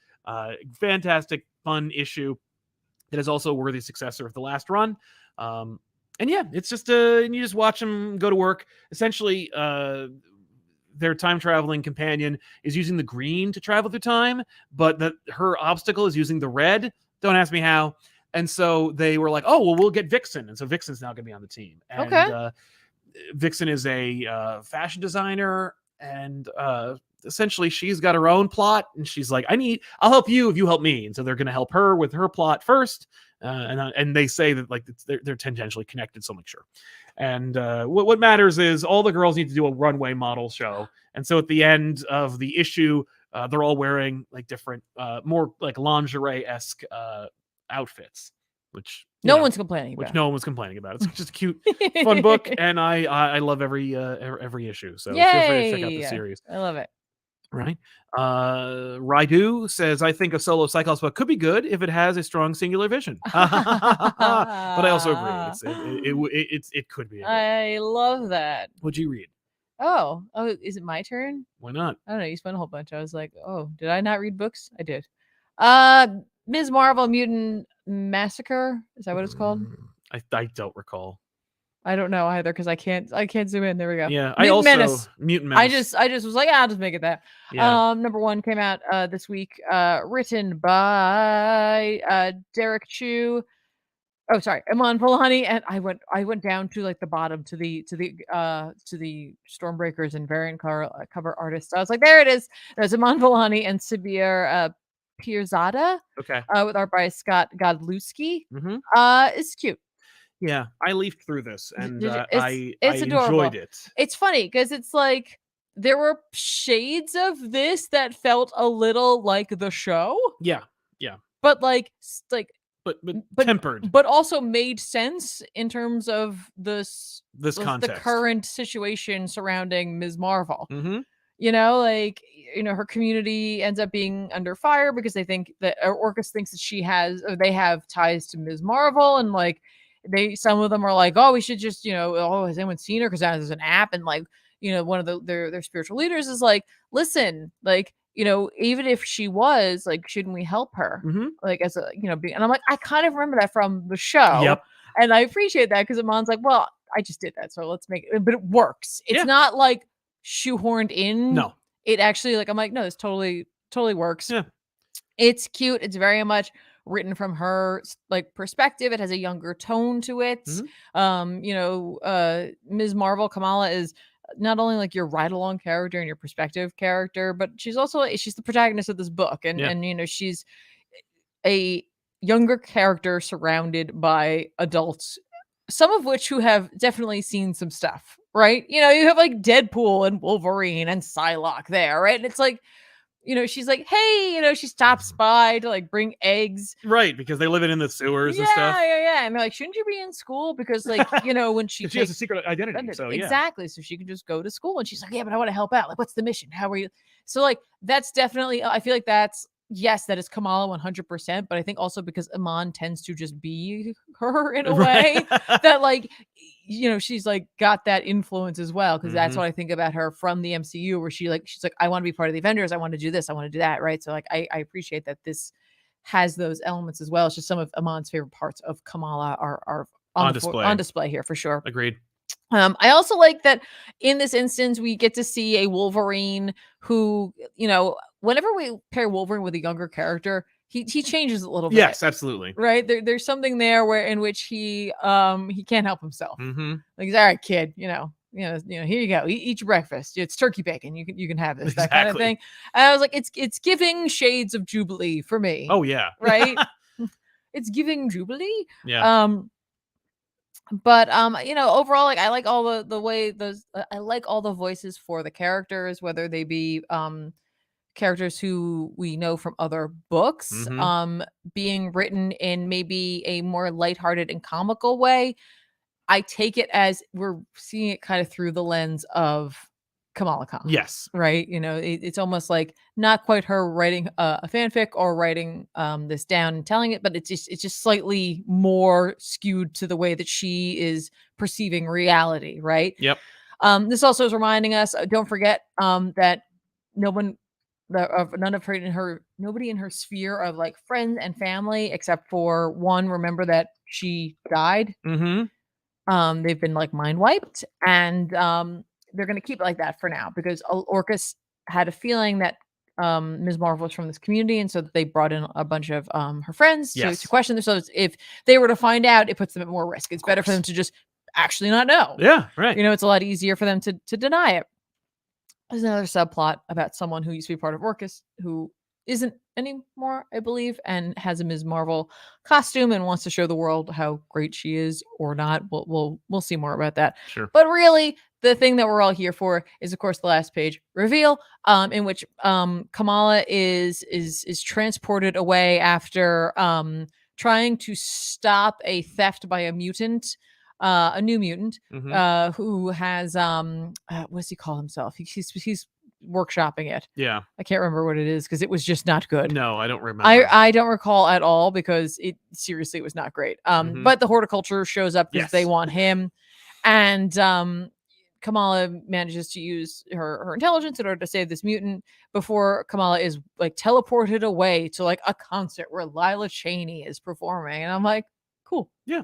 Fantastic, fun issue. It is also a worthy successor of the last run. And yeah, it's just you just watch them go to work. Essentially, their time traveling companion is using the green to travel through time, but her obstacle is using the red. Don't ask me how. And so they were like, oh, well, we'll get Vixen. And so Vixen's now going to be on the team. And Vixen is a fashion designer, and essentially she's got her own plot, and she's like, I'll help you if you help me. And so they're going to help her with her plot first. And they say that like they're tangentially connected. So I'm like, sure. And what matters is all the girls need to do a runway model show. And so at the end of the issue, they're all wearing like different, more like lingerie-esque outfits, which no one's complaining about. Which no one was complaining about. It's just a cute, fun book, and I love every issue. So feel free to check out the series. I love it. Right. Raidu says, I think a solo Cyclops book could be good if it has a strong singular vision. But I also agree. It could be. I love that. What'd you read? Oh, is it my turn? Why not? I don't know. You spent a whole bunch. I was like, oh, did I not read books? I did. Ms. Marvel Mutant Massacre. Is that what it's called? I don't recall. I don't know either because I can't zoom in. There we go. Yeah, Mutant Menace. Mutant Menace. I just was like, I'll just make it that. Yeah. Number 1 came out this week. Written by Derek Chu. Oh, sorry, Iman Vellani, and I went down to like the bottom to the Stormbreakers and variant cover artists. I was like, there it is. There's Iman Vellani and Sibir Pirzada, Okay. with art by Scott Godlewski. Mm-hmm. It's cute. Yeah, I leafed through this and It's I adorable. enjoyed it. It's funny because it's like there were shades of this that felt a little like the show, Yeah, but like but but tempered but also made sense in terms of this the context. current situation surrounding Ms. Marvel. Mm-hmm. You know, like, you know, her community ends up being under fire because they think that Orcus thinks that she has, or they have ties to Ms. Marvel, and like some of them are like, oh, we should just, you know, oh, has anyone seen her? Because there's an app, and like, you know, one of their spiritual leaders is like, listen, like, you know, even if she was, like, shouldn't we help her? Mm-hmm. Like, as a, you know, and I'm like, I kind of remember that from the show. Yep. And I appreciate that because Amon's like, well, I just did that, so let's make it, but it works. It's Yeah. not like shoehorned in. No. It actually, like, I'm like, no, this totally works. Yeah. It's cute. It's very much written from her like perspective. It has a younger tone to it. Mm-hmm. You know, Ms. Marvel Kamala is not only like your ride along character and your perspective character, but she's also she's the protagonist of this book, and Yeah. and you know, she's a younger character surrounded by adults, some of which who have definitely seen some stuff, right? You know, you have like Deadpool and Wolverine and Psylocke there, right? And it's like, you know, she's like, hey, you know, she stops by to like bring eggs. Right, because they live in the sewers and stuff. Yeah. And they're like, shouldn't you be in school? Because, like, you know, when she has a secret identity. So yeah. Exactly. So she can just go to school. And she's like, yeah, but I want to help out. Like, what's the mission? How are you? So, like, that's definitely, I feel like that's, yes, that is Kamala 100%. But I think also because Iman tends to just be her in a way that, like, you know, she's like got that influence as well. Because that's what I think about her from the MCU, where she's like, I want to be part of the Avengers. I want to do this. I want to do that. Right. So, like, I appreciate that this has those elements as well. It's just some of Amon's favorite parts of Kamala are on display here for sure. Agreed. I also like that in this instance, we get to see a Wolverine who, you know, whenever we pair Wolverine with a younger character, he changes a little bit. Yes, absolutely. Right. There's something there where in which he can't help himself. Mm-hmm. Like, he's all right, kid, you know, here you go. Eat your breakfast. It's turkey bacon. You can have this, exactly. That kind of thing. And I was like, it's giving shades of Jubilee for me. Oh yeah. Right. It's giving Jubilee. Yeah. But you know, overall, like, I like all the way those I like all the voices for the characters, whether they be characters who we know from other books, being written in maybe a more lighthearted and comical way. I take it as we're seeing it kind of through the lens of Kamala Khan. Yes. Right. You know, it's almost like not quite her writing a fanfic or writing this down and telling it, but it's just slightly more skewed to the way that she is perceiving reality. Right. Yep. This also is reminding us, don't forget that nobody in her sphere of like friends and family, except for one, remember that she died. They've been like mind wiped, and they're going to keep it like that for now because Orcus had a feeling that Ms. Marvel was from this community, and so they brought in a bunch of her friends to question themselves. If they were to find out, it puts them at more risk. It's better for them to just actually not know. Yeah, right. You know, it's a lot easier for them to deny it. There's another subplot about someone who used to be part of Orcus who isn't anymore, I believe, and has a Ms. Marvel costume and wants to show the world how great she is or not. We'll see more about that. Sure. But really, the thing that we're all here for is, of course, the last page reveal, in which Kamala is transported away after trying to stop a theft by a mutant. A new mutant who has what does he call himself? He's workshopping it. Yeah, I can't remember what it is because it was just not good. No, I don't remember. I don't recall at all because it seriously was not great. But the horticulture shows up because they want him, and Kamala manages to use her intelligence in order to save this mutant before Kamala is like teleported away to like a concert where Lila Cheney is performing, and I'm like, cool, yeah,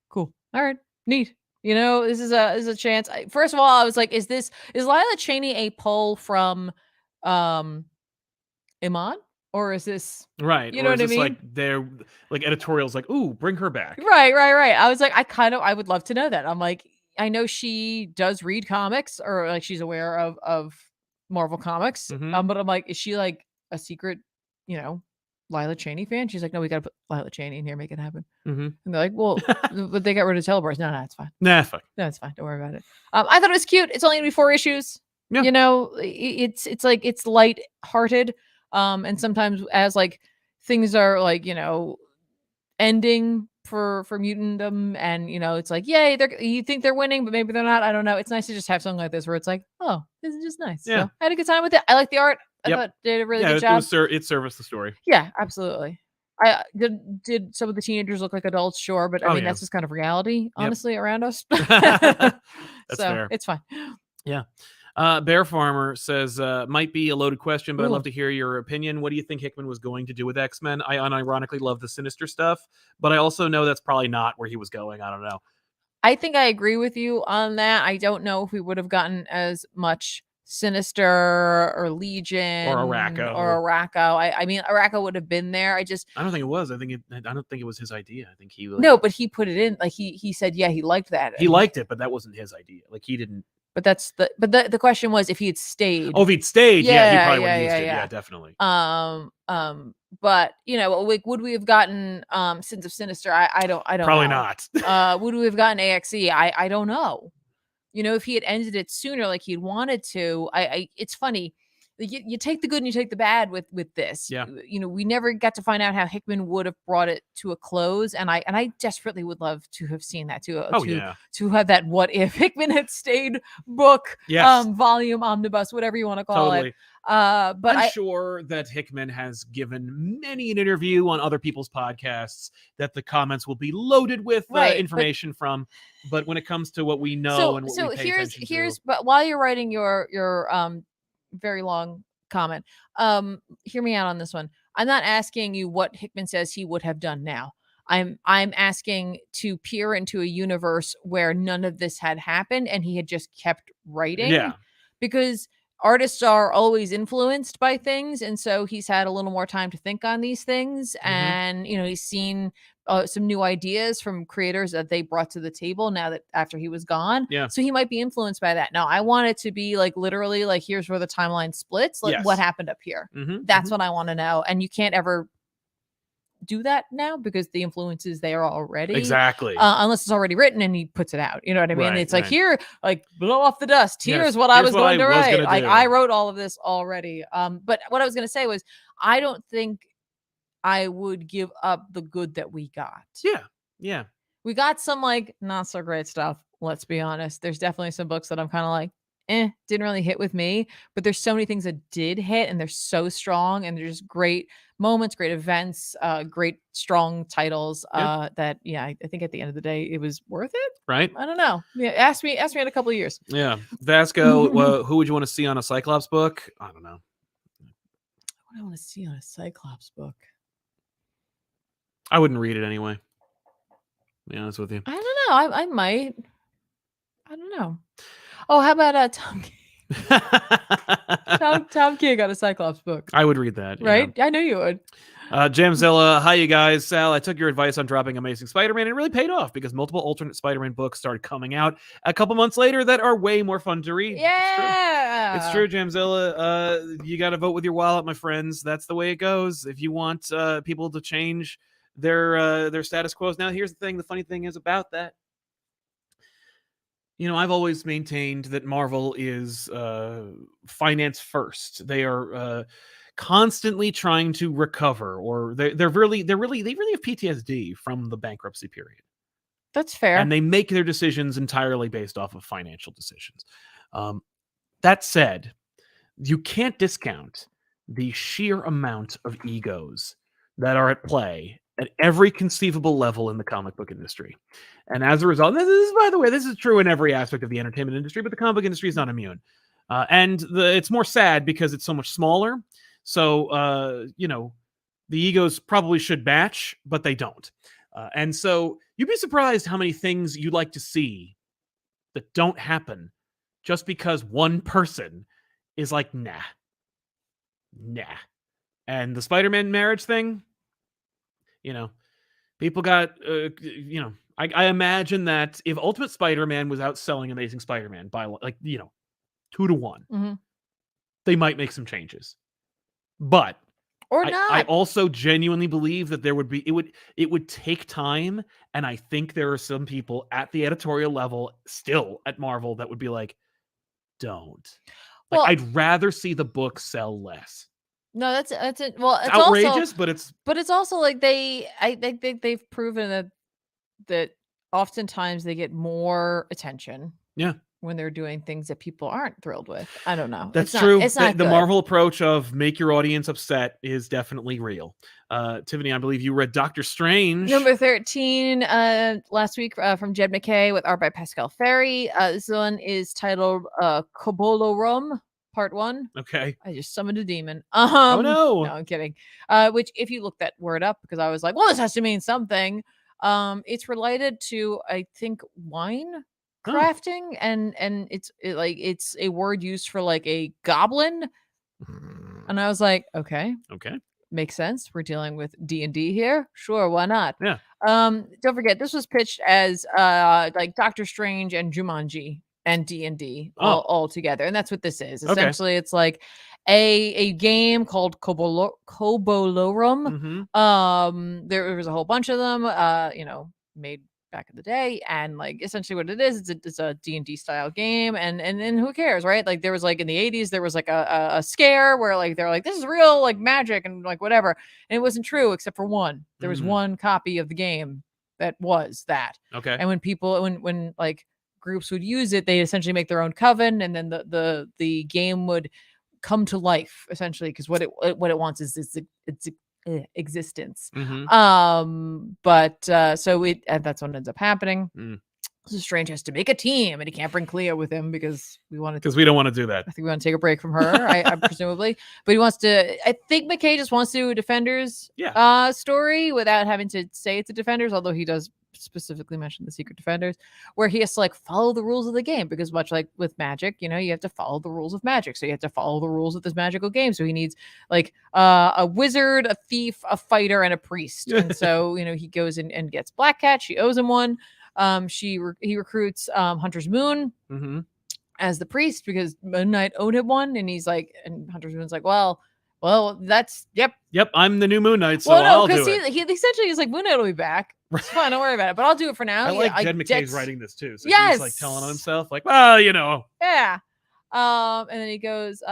cool, all right, neat. You know, this is a chance. First of all, I was like, is Lila Cheney a pull from Iman? or is this Right. you Or know is what I this mean? like they're like editorials like, ooh, bring her back. Right, right, right. I was like, I would love to know that. I'm like, I know she does read comics or like she's aware of Marvel comics. Mm-hmm. But I'm like, is she like a secret, you know, Lila Cheney fan? She's like, no, we gotta put Lila Cheney in here, make it happen. Mm-hmm. And they're like, well, but they got rid of Teleports. No, it's fine. Nah, fuck. No, it's fine. Don't worry about it. I thought it was cute. It's only gonna be 4 issues. Yeah. You know, it's like it's light-hearted. And sometimes as like things are like, you know, ending for mutantdom, and you know, it's like, yay, you think they're winning, but maybe they're not. I don't know. It's nice to just have something like this where it's like, oh, this is just nice. Yeah. So I had a good time with it. I like the art. I Yep. thought they did a really Yeah, good job. it serviced the story. Yeah, absolutely. I did some of the teenagers look like adults? Sure, but I mean yeah. that's just kind of reality, honestly, around us. That's So fair. it's fine. Yeah. Bear Farmer says, might be a loaded question, but I'd Ooh. love to hear your opinion. What do you think Hickman was going to do with X-Men? I unironically love the Sinister stuff, but I also know that's probably not where he was going. I don't know. I think I agree with you on that. I don't know if we would have gotten as much Sinister or Legion Or Arakko. I mean, Arakko would have been there. I don't think it was. I don't think it was his idea. I think he no, but he put it in. Like he said, yeah, he liked that. He liked it, but that wasn't his idea. Like he didn't. But the question was if he had stayed. Oh, if he'd stayed, he probably would have used it. yeah. Yeah, definitely. But you know, like, would we have gotten Sins of Sinister? I don't Probably know. not. Would we have gotten AXE? I don't know. You know, if he had ended it sooner, like he'd wanted to, it's funny. You take the good and you take the bad with this. Yeah. You know, we never got to find out how Hickman would have brought it to a close, and I desperately would love to have seen that too. To have that what if Hickman had stayed book, yes. volume, omnibus, whatever you want to call it. But I'm sure that Hickman has given many an interview on other people's podcasts that the comments will be loaded with information from. But when it comes to what we know and what we pay attention to, but while you're writing your very long comment, hear me out on this one. I'm not asking you what Hickman says he would have done now. I'm asking to peer into a universe where none of this had happened and he had just kept writing. Yeah. Because artists are always influenced by things, and so he's had a little more time to think on these things, and you know, he's seen some new ideas from creators that they brought to the table now that after he was gone. Yeah. So he might be influenced by that. Now I want it to be like literally like here's where the timeline splits, like what happened up here. That's what I want to know, and you can't ever do that now because the influence is there already. Exactly. Unless it's already written and he puts it out. You know what I mean? Right, It's like here, like blow off the dust. Here's what here's I was going to write. Like do. I wrote all of this already. But what I was going to say was I don't think I would give up the good that we got. Yeah. Yeah. We got some like not so great stuff. Let's be honest. There's definitely some books that I'm kind of like, didn't really hit with me, but there's so many things that did hit and they're so strong and they're just great moments, great events, great strong titles that I think at the end of the day it was worth it. Right. I don't know. Yeah, ask me in a couple of years. Yeah. Vasco, who would you want to see on a Cyclops book? I don't know. What do I want to see on a Cyclops book? I wouldn't read it anyway. To be honest with you. I don't know. I might. I don't know. Oh, how about Tom King? Tom King got a Cyclops book. I would read that. Right? Yeah. I know you would. Jamzilla, hi you guys. Sal, I took your advice on dropping Amazing Spider-Man. It really paid off because multiple alternate Spider-Man books started coming out a couple months later that are way more fun to read. Yeah. It's true, Jamzilla. You got to vote with your wallet, my friends. That's the way it goes. If you want people to change their status quos. Now, here's the thing. The funny thing is about that. You know, I've always maintained that Marvel is finance first. They are constantly trying to recover, or they really have PTSD from the bankruptcy period. That's fair. And they make their decisions entirely based off of financial decisions. That said, you can't discount the sheer amount of egos that are at play at every conceivable level in the comic book industry. And as a result, this is, by the way, this is true in every aspect of the entertainment industry, but the comic book industry is not immune. It's more sad because it's so much smaller. So, you know, the egos probably should match, but they don't. And so you'd be surprised how many things you'd like to see that don't happen just because one person is like, nah. And the Spider-Man marriage thing, people got, I imagine that if Ultimate Spider-Man was outselling Amazing Spider-Man by 2-1, Mm-hmm. they might make some changes. But Or I not. also genuinely believe that it would take time, and I think there are some people at the editorial level still at Marvel that would be like, don't. Like, Well, I'd rather see the book sell less. no, that's it. Well, It's it's outrageous, also, but it's also like I think they've proven that oftentimes they get more attention yeah. when they're doing things that people aren't thrilled with. I don't know. That's true. It's not The good. Marvel approach of make your audience upset is definitely real. Tiffany, I believe you read Doctor Strange. Number 13 last week from Jed MacKay with art by Pascal Ferry. This one is titled Kobolorum Part 1. Okay. I just summoned a demon. Oh no. No, I'm kidding. Which if you look that word up, because I was like, well, this has to mean something. It's related to, I think, wine crafting, and it's a word used for like a goblin. And I was like, okay, makes sense. We're dealing with D&D here. Sure, why not? Yeah. Don't forget, this was pitched as like Doctor Strange and Jumanji and D&D all together, and that's what this is. Essentially, it's like a game called Kobolorum. Mm-hmm. There was a whole bunch of them, made back in the day, and like essentially what it is, it's a D&D style game, and who cares, right? Like there was like in the 80s there was like a scare where like they're like, this is real like magic and like whatever, and it wasn't true except for one. There was one copy of the game that was that. Okay. And when people when like groups would use it, they essentially make their own coven, and then the game would come to life essentially, because what it wants is its existence. But so that's what ends up happening. So Strange has to make a team, and he can't bring Clea with him because we don't want to do that. I think we want to take a break from her, I presumably. But he wants to. I think MacKay just wants to do a Defenders story without having to say it's a Defenders, although he does specifically mention the Secret Defenders, where he has to like follow the rules of the game, because much like with magic, you have to follow the rules of magic. So you have to follow the rules of this magical game. So he needs like a wizard, a thief, a fighter, and a priest. And so he goes in and gets Black Cat. She owes him one. He recruits Hunter's Moon as the priest because Moon Knight owed him one, and he's like, and Hunter's Moon's like, well, that's yep, I'm the new Moon Knight, so I'll do it. He essentially is like, Moon Knight will be back. It's fine, don't worry about it, but I'll do it for now. I like Jed MacKay's writing this too, so he's like telling on himself, like, well, yeah. And then he goes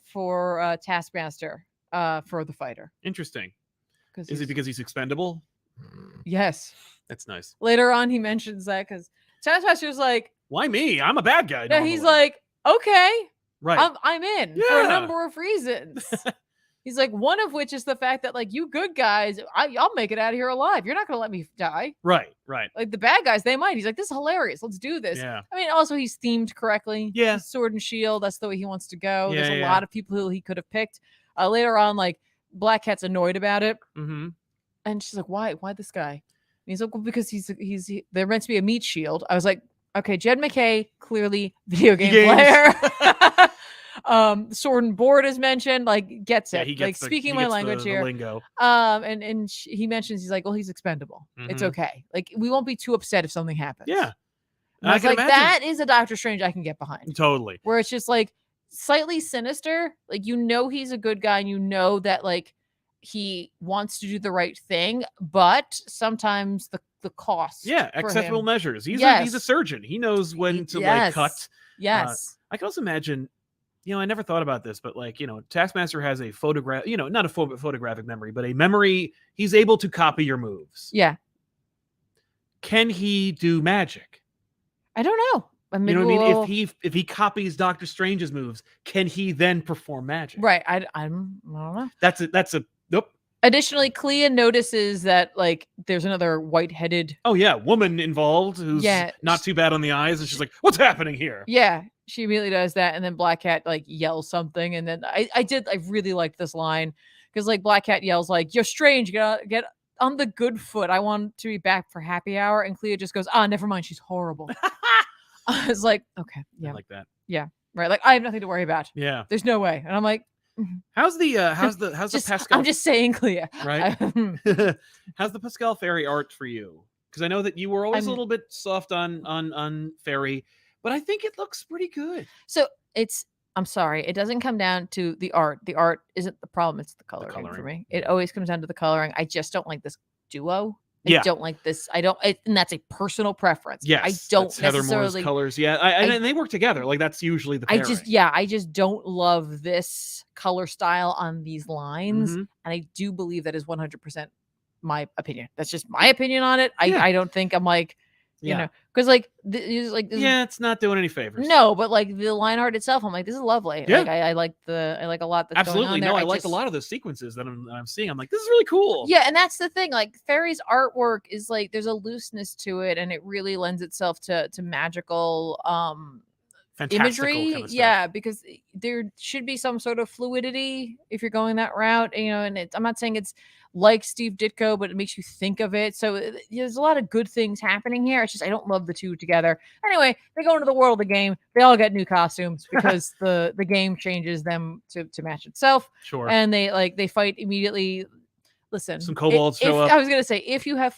for Taskmaster for the fighter. Interesting. Is it because he's expendable? Yes. That's nice. Later on, he mentions that because Taskmaster's like, why me? I'm a bad guy. No, he's like, okay, right. I'm in for a number of reasons. He's like, one of which is the fact that like, you good guys, I'll make it out of here alive. You're not going to let me die. Right. Like the bad guys, they might. He's like, this is hilarious. Let's do this. Yeah. I mean, also he's themed correctly. Yeah. He's sword and shield. That's the way he wants to go. There's a lot of people who he could have picked. Later on, like Black Cat's annoyed about it. And she's like, why this guy? And he's like, well, because they're meant to be a meat shield. I was like, okay, Jed MacKay, clearly video game player. Sword and board is mentioned, like gets it. He gets speaking my language here. Lingo. And he mentions, he's like, well, he's expendable. It's okay. Like we won't be too upset if something happens. Yeah. And I was like, that is a Doctor Strange I can get behind. Totally. Where it's just like slightly sinister. Like, he's a good guy, and that like he wants to do the right thing, but sometimes the cost. Yeah, acceptable measures. He's a surgeon. He knows when to like cut. Yes. I can also imagine, I never thought about this, but like, Taskmaster has a photograph, not a photographic memory, but a memory. He's able to copy your moves. Yeah. Can he do magic? I don't know. I mean, if he copies Doctor Strange's moves, can he then perform magic? Right. I don't know. That's a nope. Additionally, Clea notices that like there's another white-headed woman involved who's not too bad on the eyes, and she's like, "What's happening here?" Yeah, she immediately does that, and then Black Cat like yells something, and then I really liked this line because like Black Cat yells like, "You're strange, get on the good foot. I want to be back for happy hour," and Clea just goes, never mind, she's horrible. I was like, okay, yeah, I like that. Yeah, right. Like I have nothing to worry about. Yeah, there's no way, and I'm like, How's the Pascal? I'm just saying, Clea. Right. How's the Pascal Ferry art for you? Because I know that you were always a little bit soft on Ferry, but I think it looks pretty good. So I'm sorry, it doesn't come down to the art. The art isn't the problem, it's the coloring for me. It always comes down to the coloring. I just don't like this duo. I don't like this. And that's a personal preference. Yes, I don't Heather Moore's colors. Yeah, and they work together. Like that's usually the pairing. I just don't love this color style on these lines, and I do believe that is 100% my opinion. That's just my opinion on it. I don't think I'm like, you know, because it's not doing any favors. No, but like the line art itself, I'm like, this is lovely. Yeah. Like I like a lot that's absolutely going on there. I like a lot of the sequences that I'm seeing. I'm like, this is really cool. Yeah, and that's the thing. Like Ferry's artwork is like there's a looseness to it, and it really lends itself to magical imagery. Kind of yeah, because there should be some sort of fluidity if you're going that route, you know. And I'm not saying it's like Steve Ditko, but it makes you think of it. So there's a lot of good things happening here. It's just I don't love the two together. Anyway, they go into the world of the game. They all get new costumes because the game changes them to match itself. Sure. And they fight immediately. Listen, some kobolds show up. I was gonna say, if you have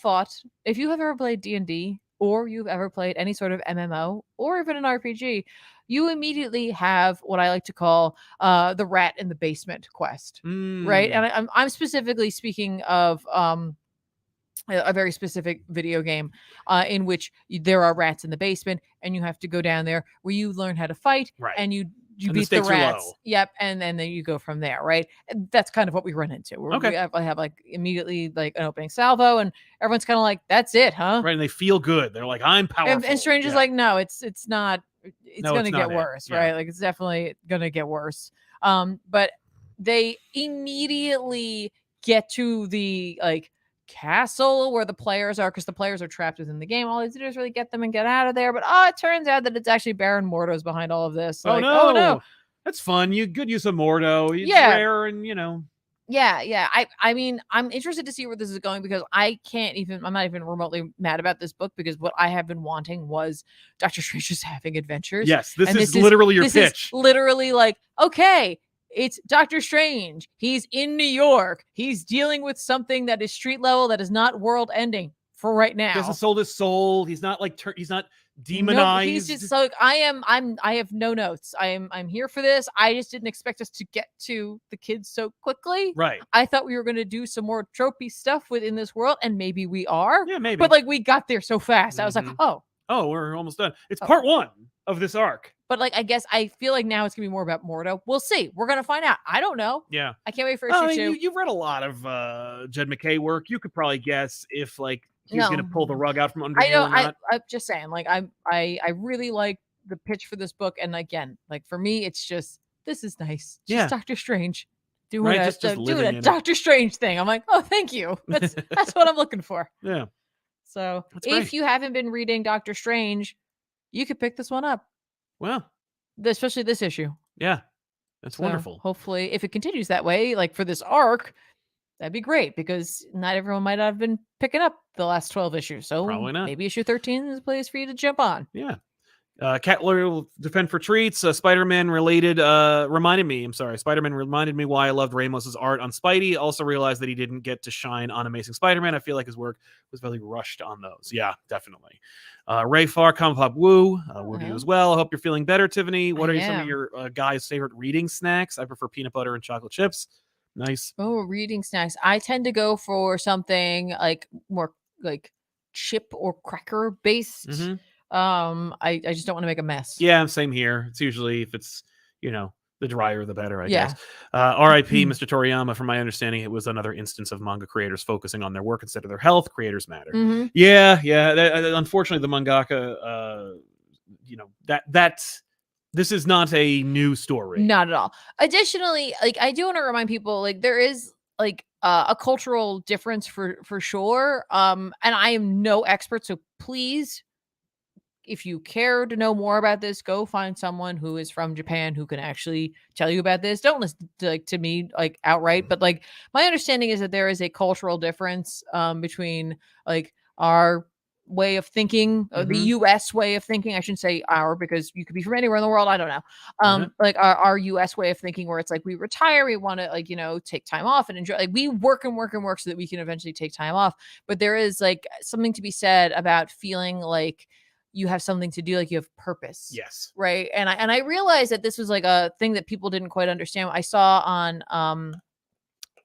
ever played D&D, or you've ever played any sort of MMO, or even an RPG, you immediately have what I like to call the rat in the basement quest, right? And I'm specifically speaking of a very specific video game in which there are rats in the basement, and you have to go down there where you learn how to fight, and you beat the rats. Yep, and then you go from there, right? And that's kind of what we run into. I have like immediately like an opening salvo, and everyone's kind of like, "That's it, huh?" Right, and they feel good. They're like, "I'm powerful." And Strange is like, "No, it's not. It's going to get worse, right? Yeah. Like it's definitely going to get worse." But they immediately get to the like castle where the players are, because the players are trapped within the game. All they do is really get them and get out of there. But it turns out that it's actually Baron Mordo's behind all of this. Oh no, that's fun. You good use of Mordo. It's rare, and you know. Yeah. I mean, I'm interested to see where this is going, because I'm not even remotely mad about this book, because what I have been wanting was Doctor Strange just having adventures. Yes, this is literally your pitch. Is literally like, okay, it's Doctor Strange. He's in New York. He's dealing with something that is street level, that is not world ending for right now. He hasn't sold his soul. He's not like he's not demonized. No, he's just like, I have no notes. I'm here for this. I just didn't expect us to get to the kids so quickly. Right. I thought we were going to do some more tropey stuff within this world, and maybe we are. Yeah, maybe. But like we got there so fast. I was like, oh, we're almost done. It's part one of this arc. But like, I guess I feel like now it's gonna be more about Mordo. We'll see. We're gonna find out. I don't know. Yeah. I can't wait for issue 2. You've read a lot of Jed McKay work. You could probably guess if like he's gonna pull the rug out from under you or not. I'm just saying, like, I really like the pitch for this book, and again, like for me, it's just, this is nice. Just Doctor Strange doing a Doctor Strange thing. I'm like, oh, thank you. That's what I'm looking for. Yeah. So if you haven't been reading Doctor Strange, you could pick this one up. Well, especially this issue. Yeah, that's wonderful. Hopefully, if it continues that way, like for this arc, that'd be great, because not everyone might have been picking up the last 12 issues. So probably not. Maybe issue 13 is a place for you to jump on. Yeah. Cat Lawyer will defend for treats. Spider-Man reminded me why I loved Ramos's art on Spidey. Also realized that he didn't get to shine on Amazing Spider-Man. I feel like his work was very rushed on those. Yeah, definitely. Ray Farr, ComicPop Woo. Woo to you as well. I hope you're feeling better, Tiffany. What are some of your guys' favorite reading snacks? I prefer peanut butter and chocolate chips. Nice. Oh, reading snacks. I tend to go for something like more like chip or cracker based. Mm-hmm. I just don't want to make a mess. Yeah, same here. It's usually, if it's, the drier the better, I guess. R.I.P. Mr. Toriyama. From my understanding, it was another instance of manga creators focusing on their work instead of their health. Creators matter. Mm-hmm. Yeah. Unfortunately, the mangaka, this is not a new story. Not at all. Additionally, like, I do want to remind people, like, there is like a cultural difference for sure. And I am no expert, so please, if you care to know more about this, go find someone who is from Japan who can actually tell you about this. Don't listen to me like outright, but like my understanding is that there is a cultural difference between like our way of thinking, the US way of thinking. I shouldn't say our, because you could be from anywhere in the world. I don't know. Like our US way of thinking, where it's like we retire, we want to like, take time off and enjoy. Like we work and work and work so that we can eventually take time off. But there is like something to be said about feeling like you have something to do, like you have purpose. Yes. Right. And I realized that this was like a thing that people didn't quite understand. I saw on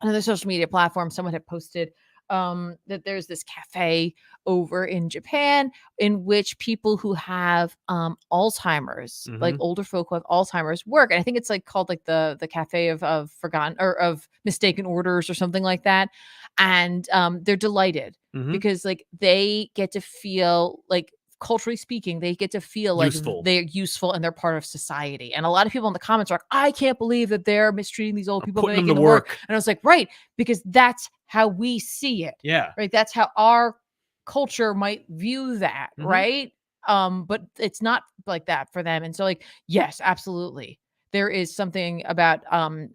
another social media platform, someone had posted that there's this cafe over in Japan in which people who have Alzheimer's, like older folk who have Alzheimer's, work. And I think it's like called like the cafe of forgotten or of mistaken orders or something like that. And they're delighted because like they get to feel like, culturally speaking, they get to feel like they're useful and they're part of society. And a lot of people in the comments are like, I can't believe that they're mistreating these old people, putting making them work. And I was like, right, because that's how we see it. Yeah. Right. That's how our culture might view that. Right. But it's not like that for them. And so like, yes, absolutely. There is something about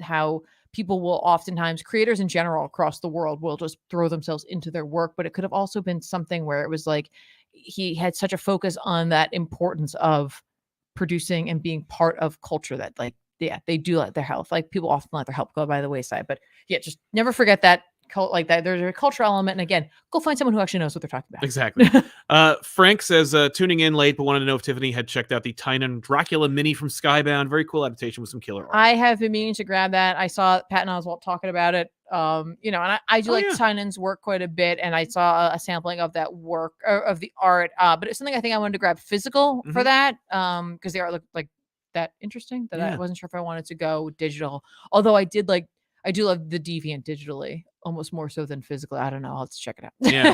how people will oftentimes, creators in general across the world, will just throw themselves into their work. But it could have also been something where it was like, he had such a focus on that importance of producing and being part of culture that like, yeah, they do let their health, like people often let their health go by the wayside, but yeah, just never forget that like that there's a cultural element. And again, go find someone who actually knows what they're talking about. Exactly. Frank says, tuning in late, but wanted to know if Tiffany had checked out the Tynan Dracula mini from Skybound. Very cool adaptation with some killer art. I have been meaning to grab that. I saw Pat and Oswalt talking about it. And I do Tynan's work quite a bit, and I saw a sampling of that work of the art. But it's something I think I wanted to grab physical for that. Because the art looked like that interesting that I wasn't sure if I wanted to go digital. Although I do love the Deviant digitally, almost more so than physically. I don't know. I'll have to check it out. Yeah.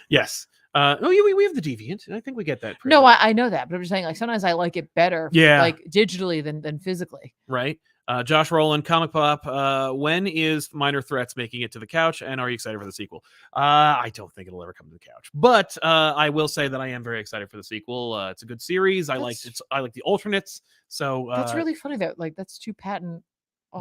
Yes. We have the Deviant. I think we get that. No, I know that, but I'm just saying, like, sometimes I like it better, like digitally than physically. Right. Josh Rowland, Comic Pop. When is Minor Threats making it to the couch, and are you excited for the sequel? I don't think it'll ever come to the couch, but I will say that I am very excited for the sequel. It's a good series. I like the alternates. So that's really funny that like that's two Patton.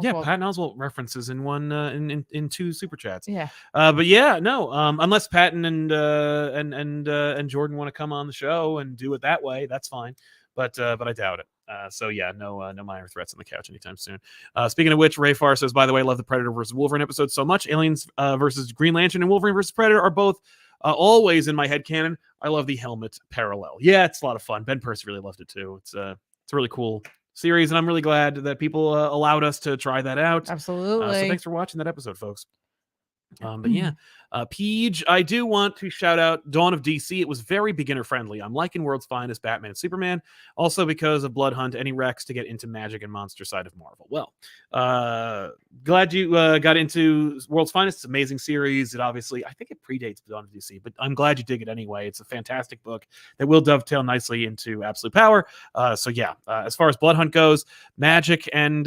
Yeah, Patton Oswalt references in one in two super chats. Yeah, but yeah, no. Unless Patton and Jordan want to come on the show and do it that way, that's fine. But I doubt it. So yeah, no Minor Threats on the couch anytime soon. Speaking of which, Ray Farr says, by the way, I love the Predator versus Wolverine episode so much. Aliens versus Green Lantern and Wolverine versus Predator are both always in my head canon. I love the helmet parallel. Yeah, it's a lot of fun. Ben Percy really loved it too. It's a really cool series, and I'm really glad that people allowed us to try that out. Absolutely. So thanks for watching that episode, folks. But yeah, Peach, I do want to shout out Dawn of DC. It was very beginner friendly. I'm liking World's Finest, Batman, and Superman. Also because of Blood Hunt, any Rex to get into magic and monster side of Marvel. Well, glad you got into World's Finest. It's an amazing series. It obviously, I think it predates Dawn of DC, but I'm glad you dig it anyway. It's a fantastic book that will dovetail nicely into Absolute Power. So yeah, as far as Blood Hunt goes, magic and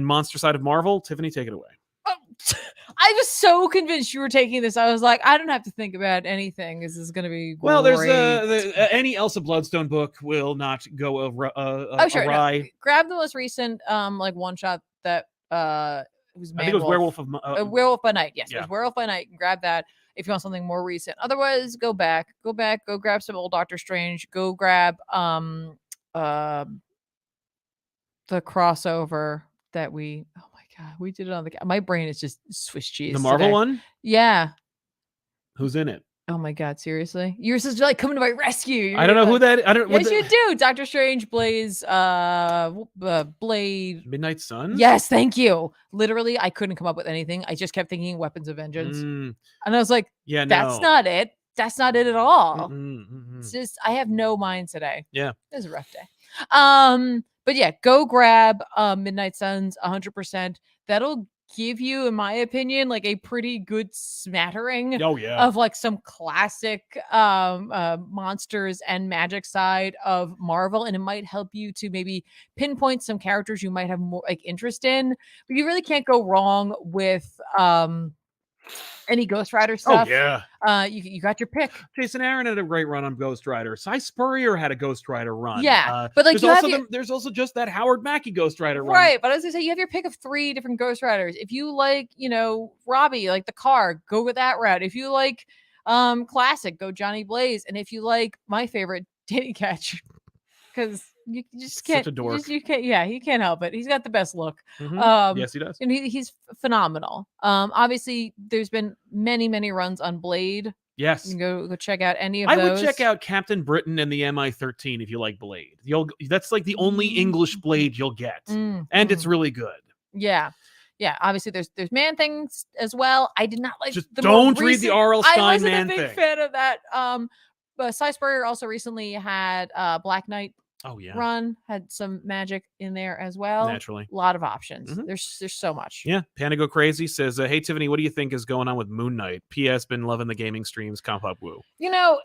monster side of Marvel, Tiffany, take it away. I was so convinced you were taking this. I was like, I don't have to think about anything. This is going to be great. Well, there's any Elsa Bloodstone book will not go sure. awry. No. Grab the most recent like one shot that was I think it was Werewolf by Night. Yes, yeah. It was Werewolf by Night. Grab that if you want something more recent. Otherwise, go grab some old Doctor Strange. Go grab the crossover that we did it on my brain is just Swiss cheese. The Marvel one? Yeah. Who's in it? Oh my God, seriously? You're supposed to like coming to my rescue. I don't know who that I don't Yes, you do. Doctor Strange, Blaze, Blade. Midnight Suns? Yes, thank you. Literally, I couldn't come up with anything. I just kept thinking Weapons of Vengeance. And I was like, yeah, that's not it. That's not it at all. It's just I have no mind today. Yeah. It was a rough day. But yeah, go grab Midnight Suns 100%. That'll give you, in my opinion, like a pretty good smattering of like some classic monsters and magic side of Marvel. And it might help you to maybe pinpoint some characters you might have more like interest in. But you really can't go wrong with any Ghost Rider stuff. Oh yeah. You got your pick. Jason Aaron had a great run on Ghost Rider. Cy Spurrier had a Ghost Rider run. Yeah. But like there's also just that Howard Mackie Ghost Rider run. Right. But I was gonna say you have your pick of 3 different Ghost Riders. If you like, Robbie, like the car, go with that route. If you like Classic, go Johnny Blaze. And if you like my favorite, Danny Ketch, because you just can't, Such a dork. you can't, yeah, he can't help it. He's got the best look. Yes, he does. And he's phenomenal. Obviously, there's been many runs on Blade. Yes. You can go check out any of I those. would check out Captain Britain and the MI-13 if you like Blade. That's like the only English Blade you'll get. And it's really good. Yeah. Obviously, there's Man-Things as well. I did not like. Just the don't more read the recent- R.L. Stein I wasn't Man-Thing. a big fan of that. But Cy Spurrier also recently had Black Knight run, had some magic in there as well. Naturally, a lot of options. There's so much. Yeah, Panda Go Crazy says, "Hey Tiffany, what do you think is going on with Moon Knight? P.S. Been loving the gaming streams. ComicPop woo."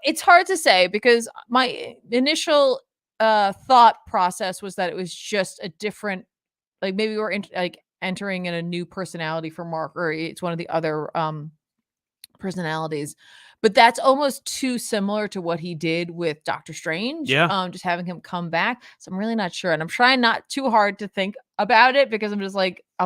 It's hard to say because my initial thought process was that it was just a different, like maybe we're entering in a new personality for Mark, or it's one of the other personalities, but that's almost too similar to what he did with Doctor Strange. Just having him come back. So I'm really not sure, and I'm trying not too hard to think about it because I'm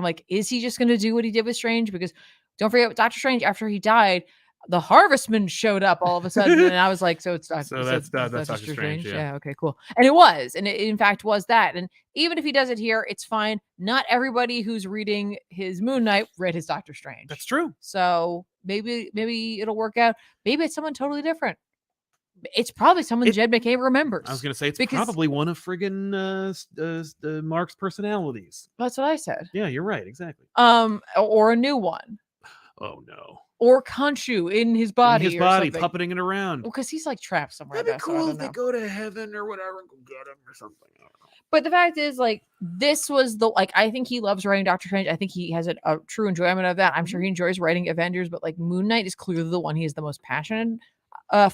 like, is he just going to do what he did with Strange? Because don't forget, Doctor Strange, after he died, the Harvestman showed up all of a sudden, and I was like, so it's that's Doctor Strange. Yeah, okay, cool. And it was, and it in fact was that. And even if he does it here, it's fine. Not everybody who's reading his Moon Knight read his Doctor Strange. That's true. So maybe it'll work out. Maybe it's someone totally different. It's probably someone Jed McKay remembers. I was going to say it's probably one of friggin' Mark's personalities. That's what I said. Yeah, you're right. Exactly. Or a new one. Oh no. Or Khonshu in his body. In his body, puppeting it around. Well, because he's like trapped somewhere. That'd be cool if they go to heaven or whatever and go get him or something. I don't know. But the fact is, like, this was I think he loves writing Doctor Strange. I think he has a true enjoyment of that. I'm sure he enjoys writing Avengers, but like Moon Knight is clearly the one he is the most passionate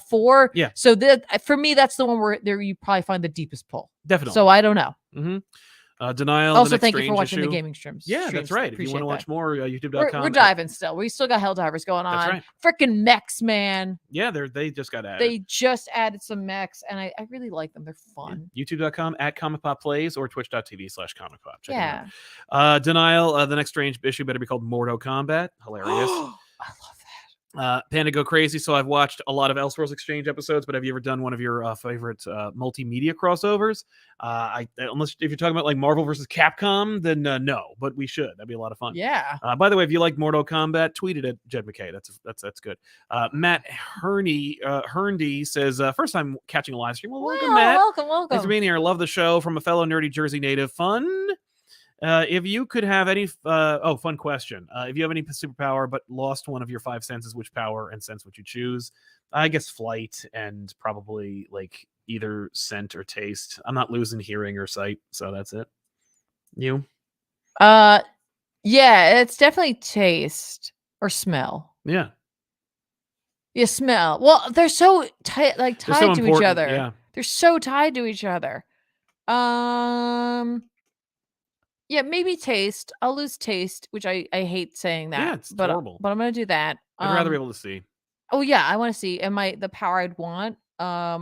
for. Yeah. So for me, that's the one where you probably find the deepest pull. Definitely. So I don't know. Denial. Also, thank you for watching the gaming streams. Yeah, that's right. If you want to watch more, YouTube.com. We're diving still. We still got Helldivers going on. That's right. Freaking mechs, man. Yeah, they just got added. They just added some mechs, and I really like them. They're fun. Yeah. YouTube.com at ComicPop Plays or Twitch.tv/ComicPop. Check them out. Denial. The next strange issue better be called Mortal Kombat. Hilarious. I love Panda Go Crazy. So I've watched a lot of Elseworlds Exchange episodes, but have you ever done one of your favorite multimedia crossovers? Unless if you're talking about like Marvel versus Capcom, then no, but we should. That'd be a lot of fun. Yeah. By the way, if you like Mortal Kombat, tweet it at Jed McKay. That's good. Matt Herndy says, first time catching a live stream. Well, welcome, Matt. Welcome. Thanks for being here. Love the show from a fellow nerdy Jersey native. Fun. If you could have any fun question. If you have any superpower but lost one of your 5 senses, which power and sense would you choose? I guess flight and probably like either scent or taste. I'm not losing hearing or sight, so that's it. You? Yeah, it's definitely taste or smell. Yeah. Yeah, smell. Well, they're so tied to each other. Yeah. They're so tied to each other. Yeah, maybe taste. I'll lose taste, which I hate saying that. Yeah, it's horrible. But I'm gonna do that. I'd rather be able to see. Oh yeah, I want to see. Am I the power I'd want? I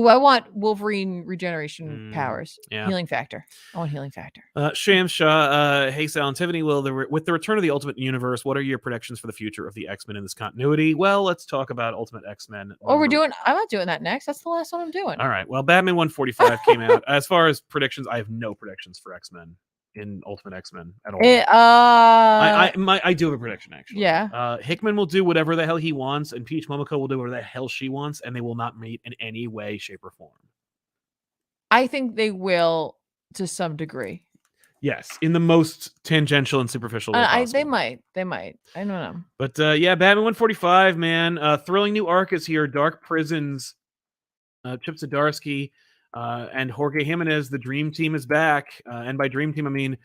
want Wolverine regeneration powers. Yeah. Healing factor. I want healing factor. Sham Shah, hey Sal and Tiffany, with the return of the Ultimate Universe, what are your predictions for the future of the X-Men in this continuity? Well, let's talk about Ultimate X-Men. I'm not doing that next. That's the last one I'm doing. All right. Well, Batman 145 came out. As far as predictions, I have no predictions for X-Men in Ultimate X-Men at all. I do have a prediction, actually. Yeah. Hickman will do whatever the hell he wants, and Peach Momoko will do whatever the hell she wants, and they will not meet in any way, shape, or form. I think they will to some degree. Yes, in the most tangential and superficial way possible. They might. I don't know. But yeah, Batman 145, man. Thrilling new arc is here. Dark Prisons. Chip Zdarsky and Jorge Jimenez, the Dream Team is back. And by Dream Team, I mean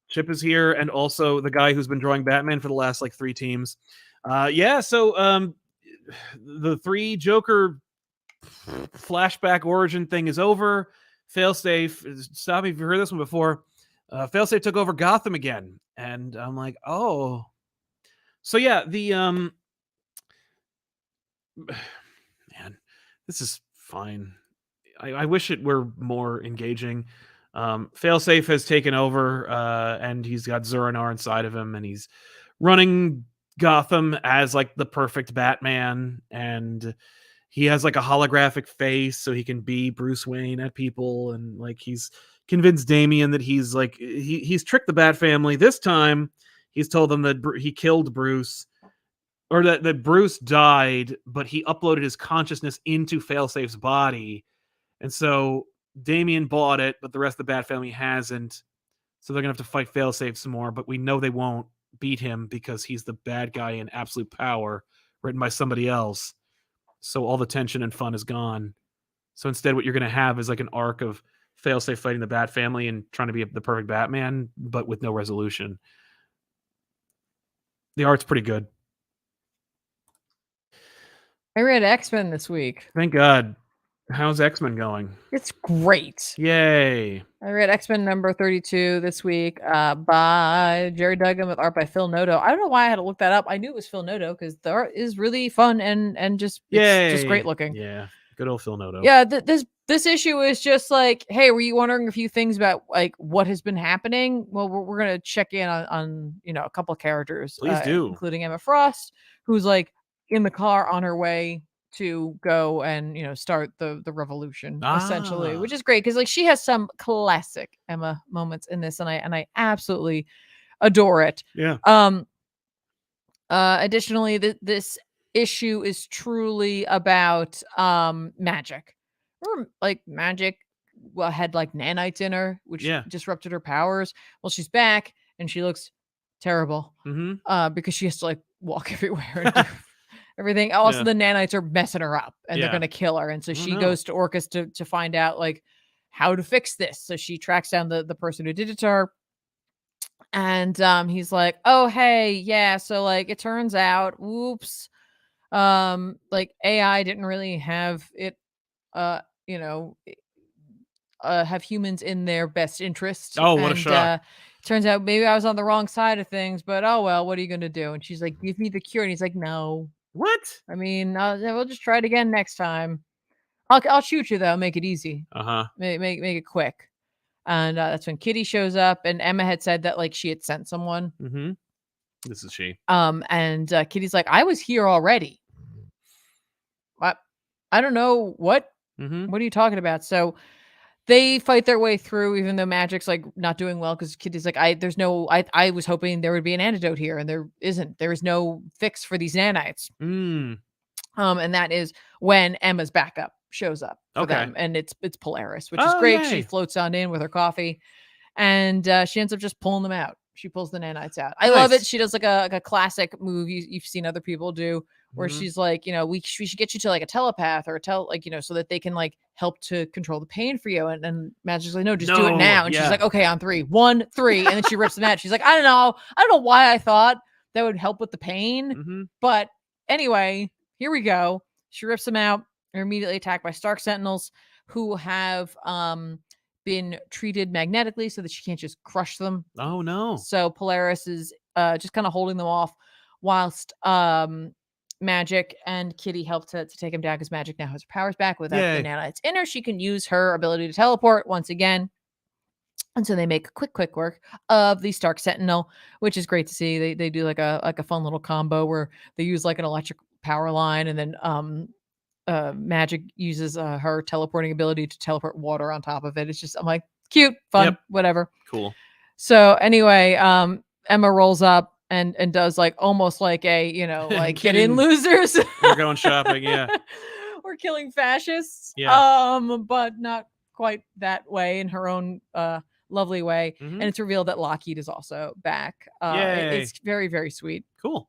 Chip is here, and also the guy who's been drawing Batman for the last like 3 teams. So the 3 Joker flashback origin thing is over. Failsafe, stop me if you've heard this one before. Failsafe took over Gotham again, and I'm like, oh. So yeah, the man, this is fine. I wish it were more engaging. Failsafe has taken over, and he's got Zur-En-Arrh inside of him, and he's running Gotham as like the perfect Batman, and he has like a holographic face so he can be Bruce Wayne at people, and like he's convinced Damian that he's like he's tricked the Bat family. This time he's told them that he killed Bruce, or that Bruce died, but he uploaded his consciousness into Failsafe's body. And so Damian bought it, but the rest of the Bat family hasn't. So they're going to have to fight Failsafe some more, but we know they won't beat him because he's the bad guy in Absolute Power, written by somebody else. So all the tension and fun is gone. So instead, what you're going to have is like an arc of Failsafe fighting the Bat family and trying to be the perfect Batman, but with no resolution. The art's pretty good. I read X-Men this week. Thank God. How's X-Men going? It's great. Yay. I read X-Men number 32 this week by Jerry Duggan with art by Phil Noto. I don't know why I had to look that up. I knew it was Phil Noto because the art is really fun and just it's just great looking. Yeah, good old Phil Noto. Yeah, this issue is just like, hey, were you wondering a few things about like what has been happening? Well, we're gonna check in on a couple of characters. Please do, including Emma Frost, who's like in the car on her way to go and start the revolution essentially, which is great because like she has some classic Emma moments in this, and I absolutely adore it. Yeah. Additionally, this issue is truly about magic. Or like magic had like nanites in her, which disrupted her powers. Well, she's back and she looks terrible because she has to like walk everywhere and do everything. Also, the nanites are messing her up and they're going to kill her. And so she goes to Orcus to find out like how to fix this. So she tracks down the person who did it to her. And he's like, oh, hey, yeah. So like it turns out, whoops, like AI didn't really have it, have humans in their best interest. Oh, what a shock. Turns out maybe I was on the wrong side of things, but oh well, what are you going to do? And she's like, give me the cure. And he's like, no. What? I mean, we'll just try it again next time. I'll shoot you though. Make it easy. Make it quick. And that's when Kitty shows up, and Emma had said that like she had sent someone. This is she. And Kitty's like, I was here already. I don't know what. What are you talking about? So they fight their way through, even though Magic's like not doing well because Kitty's like, I was hoping there would be an antidote here, and there isn't. There is no fix for these nanites. And that is when Emma's backup shows up for them, and it's Polaris, which is great. Yay. She floats on in with her coffee, and she ends up just pulling them out. She pulls the nanites out. I love it. She does like a classic move you've seen other people do, where she's like, we should get you to like a telepath or so that they can like help to control the pain for you. And Magic's like, no, just do it now. And she's like, okay, on 3, 1, 3, and then she rips them out. She's like, I don't know why I thought that would help with the pain, but anyway, here we go. She rips them out. They're immediately attacked by Stark Sentinels, who have been treated magnetically so that she can't just crush them. Oh no! So Polaris is just kind of holding them off, whilst Magic and Kitty help to take him down because Magic now has her powers back without the nanites in her. She can use her ability to teleport once again. And so they make quick work of the Stark Sentinel, which is great to see. They do like a fun little combo where they use like an electric power line, and then Magic uses her teleporting ability to teleport water on top of it. It's just, I'm like, cute, fun, whatever. Cool. So anyway, Emma rolls up and does like almost like a, like get in losers. We're going shopping, yeah. We're killing fascists. Yeah. But not quite that way, in her own lovely way. And it's revealed that Lockheed is also back. It's very, very sweet. Cool.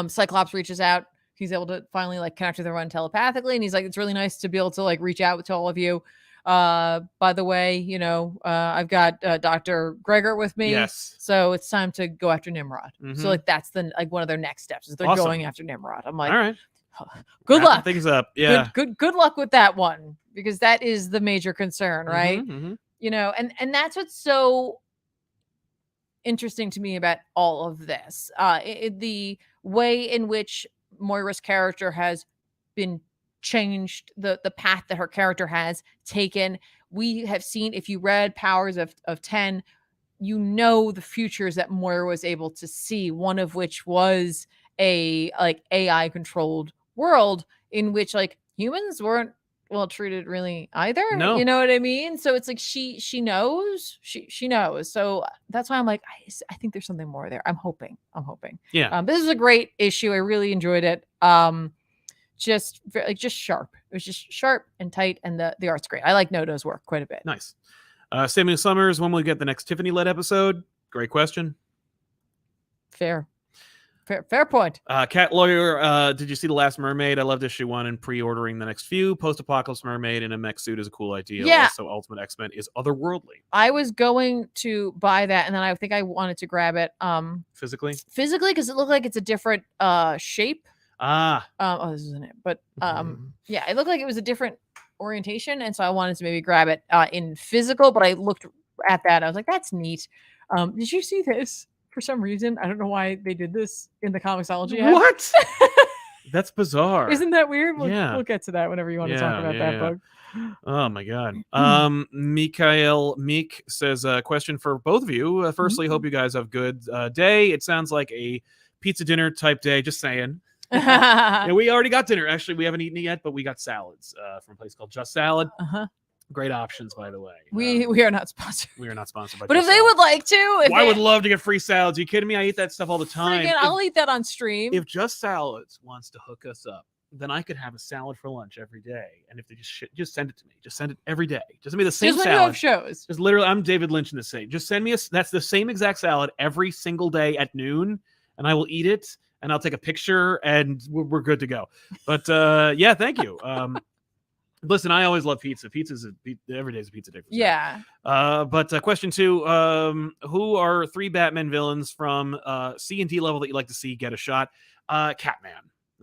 Cyclops reaches out. He's able to finally like connect with everyone telepathically, and he's like, it's really nice to be able to like reach out to all of you. By the way, I've got Dr. Gregor with me. Yes. So it's time to go after Nimrod. So like that's one of their next steps is they're going after Nimrod. I'm like, all right, good luck. Things up. Yeah. Good luck with that one, because that is the major concern, right? And that's what's so interesting to me about all of this. The way in which Moira's character has been changed, the path that her character has taken. We have seen, if you read Powers of 10, the futures that Moira was able to see, one of which was a like AI controlled world in which like humans weren't well treated really either. No. You know what I mean? So it's like she knows. She knows. So that's why I'm like, I think there's something more there. I'm hoping. Yeah. This is a great issue. I really enjoyed it. Just sharp. It was just sharp and tight, and the art's great. I like Noto's work quite a bit. Nice. Samuel Summers, when will we get the next Tiffany-led episode? Great question. Fair point. Cat Lawyer, did you see The Last Mermaid? I loved issue 1 and pre-ordering the next few. Post-apocalypse mermaid in a mech suit is a cool idea. Yeah. Also, Ultimate X-Men is otherworldly. I was going to buy that, and then I think I wanted to grab it Physically, because it looked like it's a different shape. Oh, this isn't it. But yeah, it looked like it was a different orientation, and so I wanted to maybe grab it in physical, but I looked at that and I was like, that's neat. Did you see this? For some reason, I don't know why they did this in the Comixology app. What? That's bizarre. Isn't that weird? Yeah. We'll get to that whenever you want to talk about that book. Oh my god. Mikael Meek says a question for both of you. Firstly, hope you guys have a good day. It sounds like a pizza dinner type day. Just saying. Yeah, we already got dinner. Actually, we haven't eaten it yet, but we got salads from a place called Just Salad. Great options, by the way. We are not sponsored. We are not sponsored by. But Just if they Salad. would like to, I would love to get free salads. Are you kidding me? I eat that stuff all the time. I'll eat that on stream. If Just Salads wants to hook us up, then I could have a salad for lunch every day. And if they just send it to me, just send it every day. Just send me the same just salad. when you have shows. Just literally, I'm David Lynch in this thing. Just send me that's the same exact salad every single day at noon, and I will eat it. And I'll take a picture, and we're good to go. But yeah, thank you. Listen, I always love pizza. Every day is a pizza day. Yeah. But question 2: who are 3 Batman villains from C and D level that you'd like to see get a shot? Catman.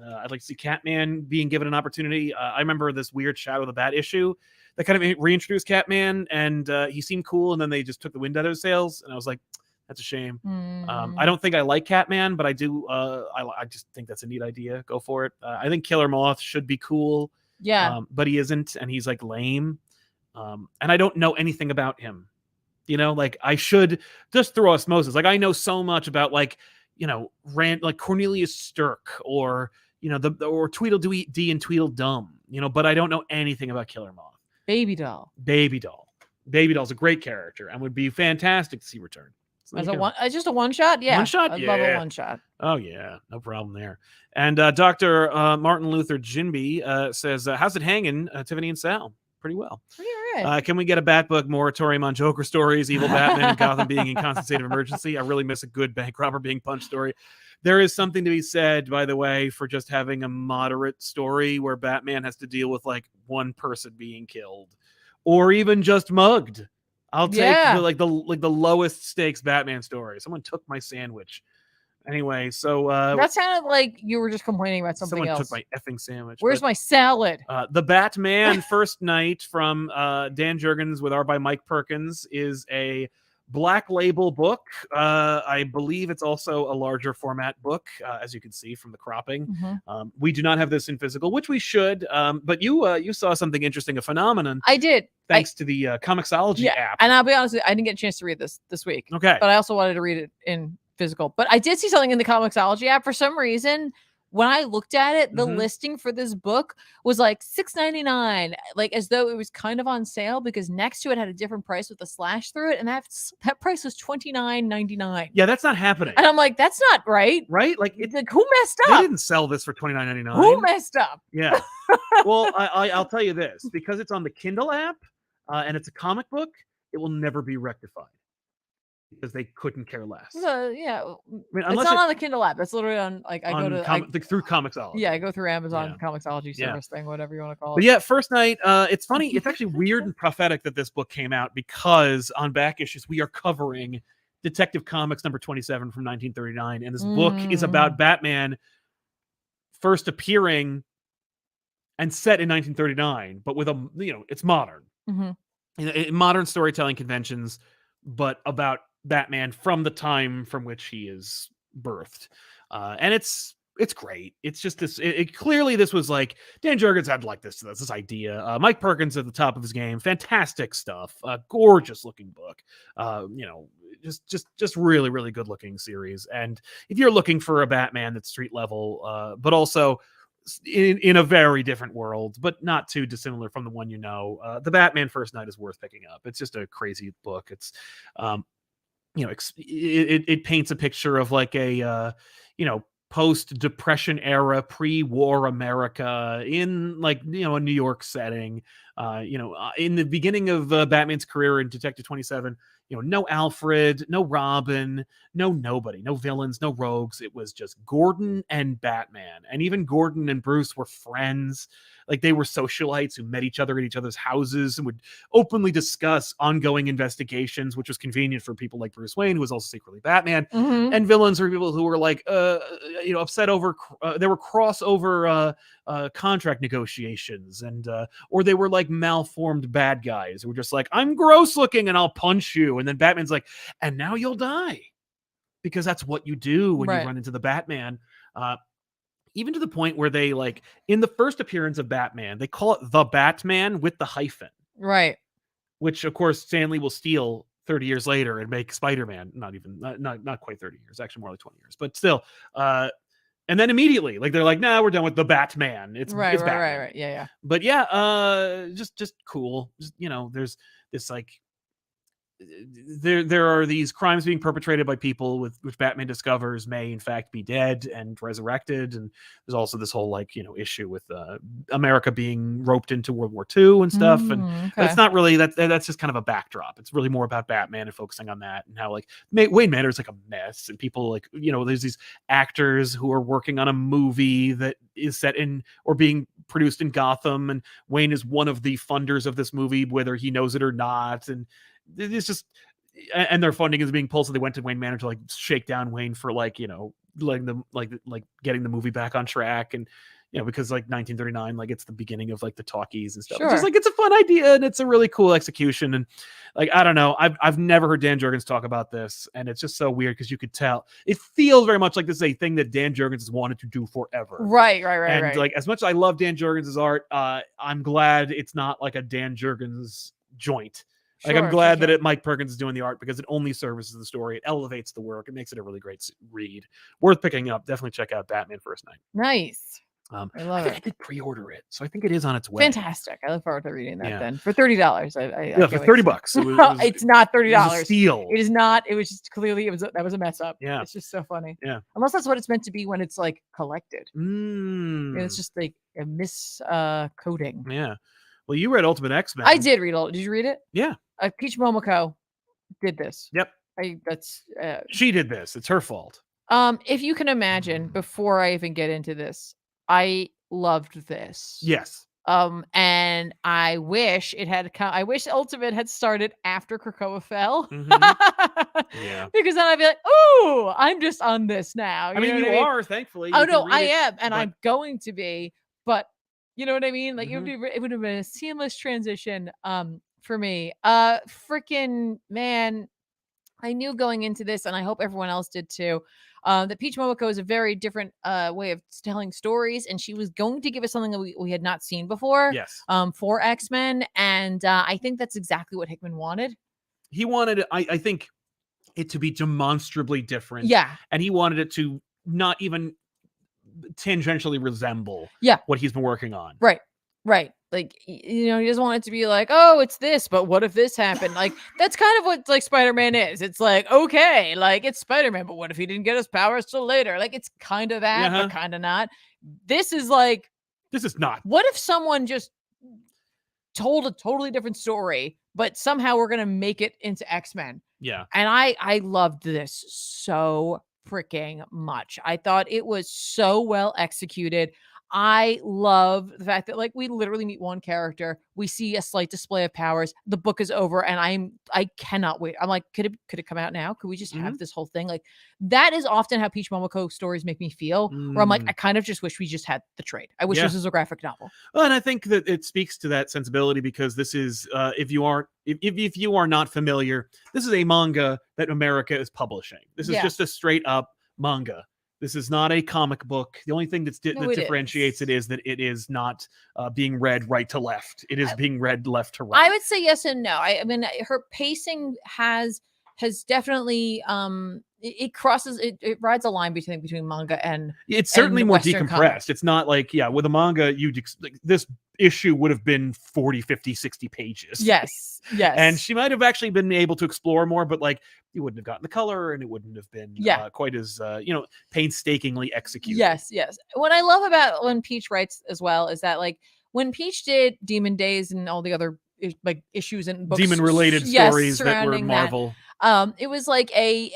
I'd like to see Catman being given an opportunity. I remember this weird Shadow of the Bat issue that kind of reintroduced Catman, and he seemed cool, and then they just took the wind out of his sails, and I was like, that's a shame. I don't think I like Catman, but I do. I just think that's a neat idea. Go for it. I think Killer Moth should be cool. Yeah. But he isn't, and he's like lame. And I don't know anything about him. You know, like I should just through osmosis. Like I know so much about like Cornelius Stirk or or Tweedledee and Tweedledum. But I don't know anything about Killer Moth. Baby Doll. Baby Doll's a great character and would be fantastic to see return. As just a one shot, yeah. One shot, I'd love a one shot. Oh yeah, no problem there. And Dr. Martin Luther Jinby says, "How's it hanging, Tiffany and Sal? Pretty well. Pretty all right. Can we get a Batbook moratorium on Joker stories, evil Batman, and Gotham being in constant state of emergency? I really miss a good bank robber being punched story. There is something to be said, by the way, for just having a moderate story where Batman has to deal with like one person being killed, or even just mugged." I'll take the lowest stakes Batman story. Someone took my sandwich. Anyway, so that sounded like you were just complaining about something else. Someone took my effing sandwich. Where's my salad? The Batman First Night from Dan Jurgens with art by Mike Perkins is a Black Label book. I believe it's also a larger format book, as you can see from the cropping. We do not have this in physical, which we should. But you saw something interesting, a phenomenon. I did. Thanks to the Comixology app. And I'll be honest with you, I didn't get a chance to read this week. Okay. But I also wanted to read it in physical. But I did see something in the Comixology app for some reason. When I looked at it, the listing for this book was like $6.99, like as though it was kind of on sale because next to it had a different price with a slash through it, and that price was $29.99. Yeah, that's not happening. And I'm like, that's not right. Right? Like, who messed up? They didn't sell this for $29.99. Who messed up? Yeah. Well, I'll tell you this, because it's on the Kindle app and it's a comic book, it will never be rectified. Because they couldn't care less. Yeah, I mean, it's not on the Kindle app. It's literally on I go to through Comixology. Yeah, I go through Amazon Comixology service thing, whatever you want to call it. But yeah, First Night. It's funny. It's actually weird and prophetic that this book came out because on back issues we are covering Detective Comics number 27 from 1939, and this book is about Batman first appearing and set in 1939, but with it's modern, in modern storytelling conventions, but about Batman from the time from which he is birthed, and it's great. It's just this. Clearly, this was like Dan Jurgens had like this idea. Mike Perkins at the top of his game. Fantastic stuff. Gorgeous looking book. just really, really good looking series. And if you're looking for a Batman that's street level, but also in a very different world, but not too dissimilar from the one the Batman First Night is worth picking up. It's just a crazy book. It's it paints a picture of like a post-depression era, pre-war America in like a New York setting. In the beginning of Batman's career in Detective 27, no Alfred, no Robin, nobody, no villains, no rogues. It was just Gordon and Batman. And even Gordon and Bruce were friends. Like they were socialites who met each other at each other's houses and would openly discuss ongoing investigations, which was convenient for people like Bruce Wayne, who was also secretly Batman. Mhm. And villains were people who were like, upset over, there were crossover contract negotiations, and or they were like malformed bad guys who were just like, I'm gross looking and I'll punch you. And then Batman's like, and now you'll die. Because that's what you do when you run into the Batman. Even to the point where they like in the first appearance of Batman, they call it the Batman with the hyphen. Right. Which of course Stanley will steal 30 years later and make Spider-Man, not quite 30 years, actually more like 20 years, but still. And then immediately, like they're like, nah, we're done with the Batman. It's Batman. Right. Yeah. But yeah, just cool. Just, there's this like there are these crimes being perpetrated by people which Batman discovers may in fact be dead and resurrected, and there's also this whole issue with America being roped into World War II and stuff. But it's not really that's just kind of a backdrop. It's really more about Batman and focusing on that and how like Wayne Manor is like a mess, and people like there's these actors who are working on a movie that is set in or being produced in Gotham, and Wayne is one of the funders of this movie, whether he knows it or not. And it's just, and their funding is being pulled, so they went to Wayne Manor to like shake down Wayne for letting them like getting the movie back on track. And because like 1939, like it's the beginning of like the talkies and stuff. Sure. It's just like it's a fun idea and it's a really cool execution. And like I don't know, I've never heard Dan Jurgens talk about this, and it's just so weird because you could tell it feels very much like this is a thing that Dan Jurgens has wanted to do forever. Right. And like as much as I love Dan Jurgens' art, I'm glad it's not like a Dan Jurgens joint. Like I'm glad that Mike Perkins is doing the art, because it only services the story. It elevates the work. It makes it a really great read. Worth picking up. Definitely check out Batman First Night. Nice. I love it. I did pre-order it, so I think it is on its way. Fantastic. I look forward to reading that then for $30. For $30. It's not $30. It was a steal. It is not. It was just clearly that was a mess up. Yeah. It's just so funny. Yeah. Unless that's what it's meant to be when it's like collected. It's just like a miscoding. Yeah. Well, you read Ultimate X-Men. I did read it. Did you read it? Yeah. Peach Momoko did this. Yep. She did this. It's her fault. If you can imagine, before I even get into this, I loved this. Yes. And I wish I wish Ultimate had started after Krakoa fell. Yeah. Because then I'd be like, "Ooh, I'm just on this now." You are, thankfully. Oh no, I am, and I'm going to be. But you know what I mean? Like it would have been a seamless transition. For me, freaking man, I knew going into this, and I hope everyone else did too, that Peach Momoko is a very different way of telling stories, and she was going to give us something that we had not seen before. Yes. For X-Men, and I think that's exactly what Hickman wanted. He wanted, I think, it to be demonstrably different. Yeah. And he wanted it to not even tangentially resemble what he's been working on. Right. Like, he doesn't want it to be like, oh, it's this, but what if this happened? Like, that's kind of what like Spider-Man is. It's like, okay, like it's Spider-Man, but what if he didn't get his powers till later? Like, it's kind of that, but kind of not. This is not. What if someone just told a totally different story, but somehow we're going to make it into X-Men? Yeah. And I loved this so freaking much. I thought it was so well executed. I love the fact that like we literally meet one character, we see a slight display of powers, the book is over, and I cannot wait. I'm like, could it come out now? Could we just have this whole thing? Like, that is often how Peach Momoko stories make me feel, where I'm like, I kind of just wish we just had the trade. I wish this was a graphic novel. Well, and I think that it speaks to that sensibility, because this is if you are not familiar, this is a manga that America is publishing. This is just a straight up manga. This is not a comic book. The only thing that differentiates it is that it is not being read right to left. It is being read left to right. I would say yes and no. I mean, her pacing has has definitely it crosses it rides a line between manga and it's certainly more Western decompressed. comics. It's not like, with a manga, like, this issue would have been 40, 50, 60 pages. Yes. And she might have actually been able to explore more, but like you wouldn't have gotten the color and it wouldn't have been quite as painstakingly executed. Yes. What I love about when Peach writes as well is that, like, when Peach did Demon Days and all the other like issues and books, demon related stories that were Marvel, it was like a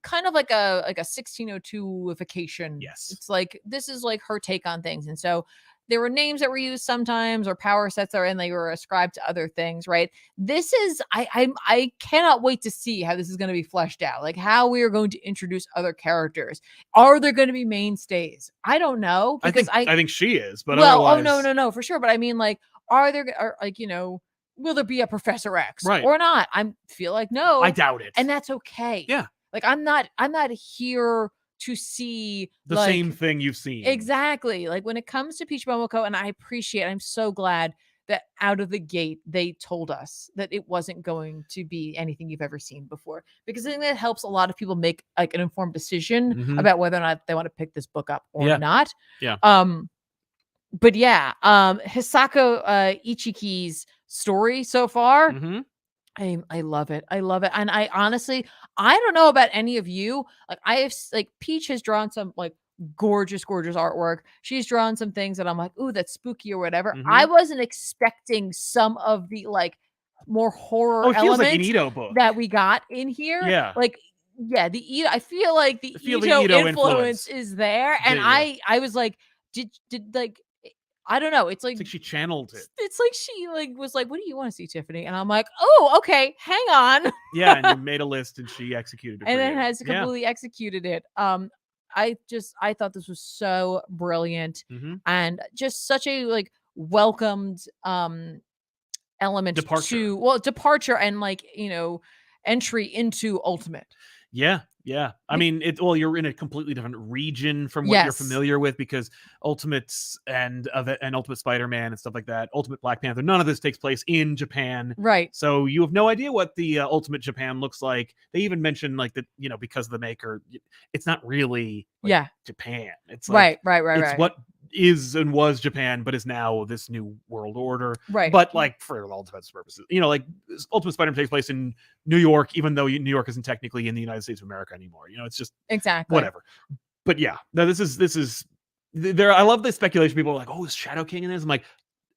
kind of like a 1602ification. Yes, it's like this is like her take on things, and so there were names that were used sometimes or power sets that and they were ascribed to other things, right? This is I cannot wait to see how this is going to be fleshed out, like how we are going to introduce other characters. Are there going to be mainstays? I don't know, because I think she is, but well, otherwise... no, for sure. But I mean, like, will there be a Professor X or not? I feel like no. I doubt it. And that's okay. Yeah. Like, I'm not here to see the same thing you've seen. Exactly. Like, when it comes to Peach Momoko, and I'm so glad that out of the gate they told us that it wasn't going to be anything you've ever seen before, because I think that helps a lot of people make like an informed decision about whether or not they want to pick this book up or not. Yeah. But yeah, Hisako Ichiki's story so far, I love it. I love it. And I honestly, I don't know about any of you. Like, Peach has drawn some like gorgeous artwork. She's drawn some things that I'm like, ooh, that's spooky or whatever. I wasn't expecting some of the like more horror elements like an Ito book that we got in here. Yeah. Like, yeah, the Ito, I feel like the Ito influence is there. And I was like, did like, I don't know. It's like she channeled it. It's like she like was like, "What do you want to see, Tiffany?" And I'm like, "Oh, okay, hang on." Yeah, and you made a list, and she executed it. And then has completely executed it. I thought this was so brilliant and just such a like welcomed element departure and like entry into Ultimate. Yeah. I mean, you're in a completely different region from what you're familiar with, because Ultimates and Ultimate Spider-Man and stuff like that, Ultimate Black Panther, none of this takes place in Japan. Right. So you have no idea what the Ultimate Japan looks like. They even mentioned like that, because of the maker, it's not really Japan. It's like, right. What is and was Japan, but is now this new world order. Right. But like for all intents and purposes, like Ultimate Spider-Man takes place in New York, even though New York isn't technically in the United States of America anymore. It's just whatever. But yeah, no, this is there. I love the speculation. People are like, "Oh, is Shadow King in this?" I'm like,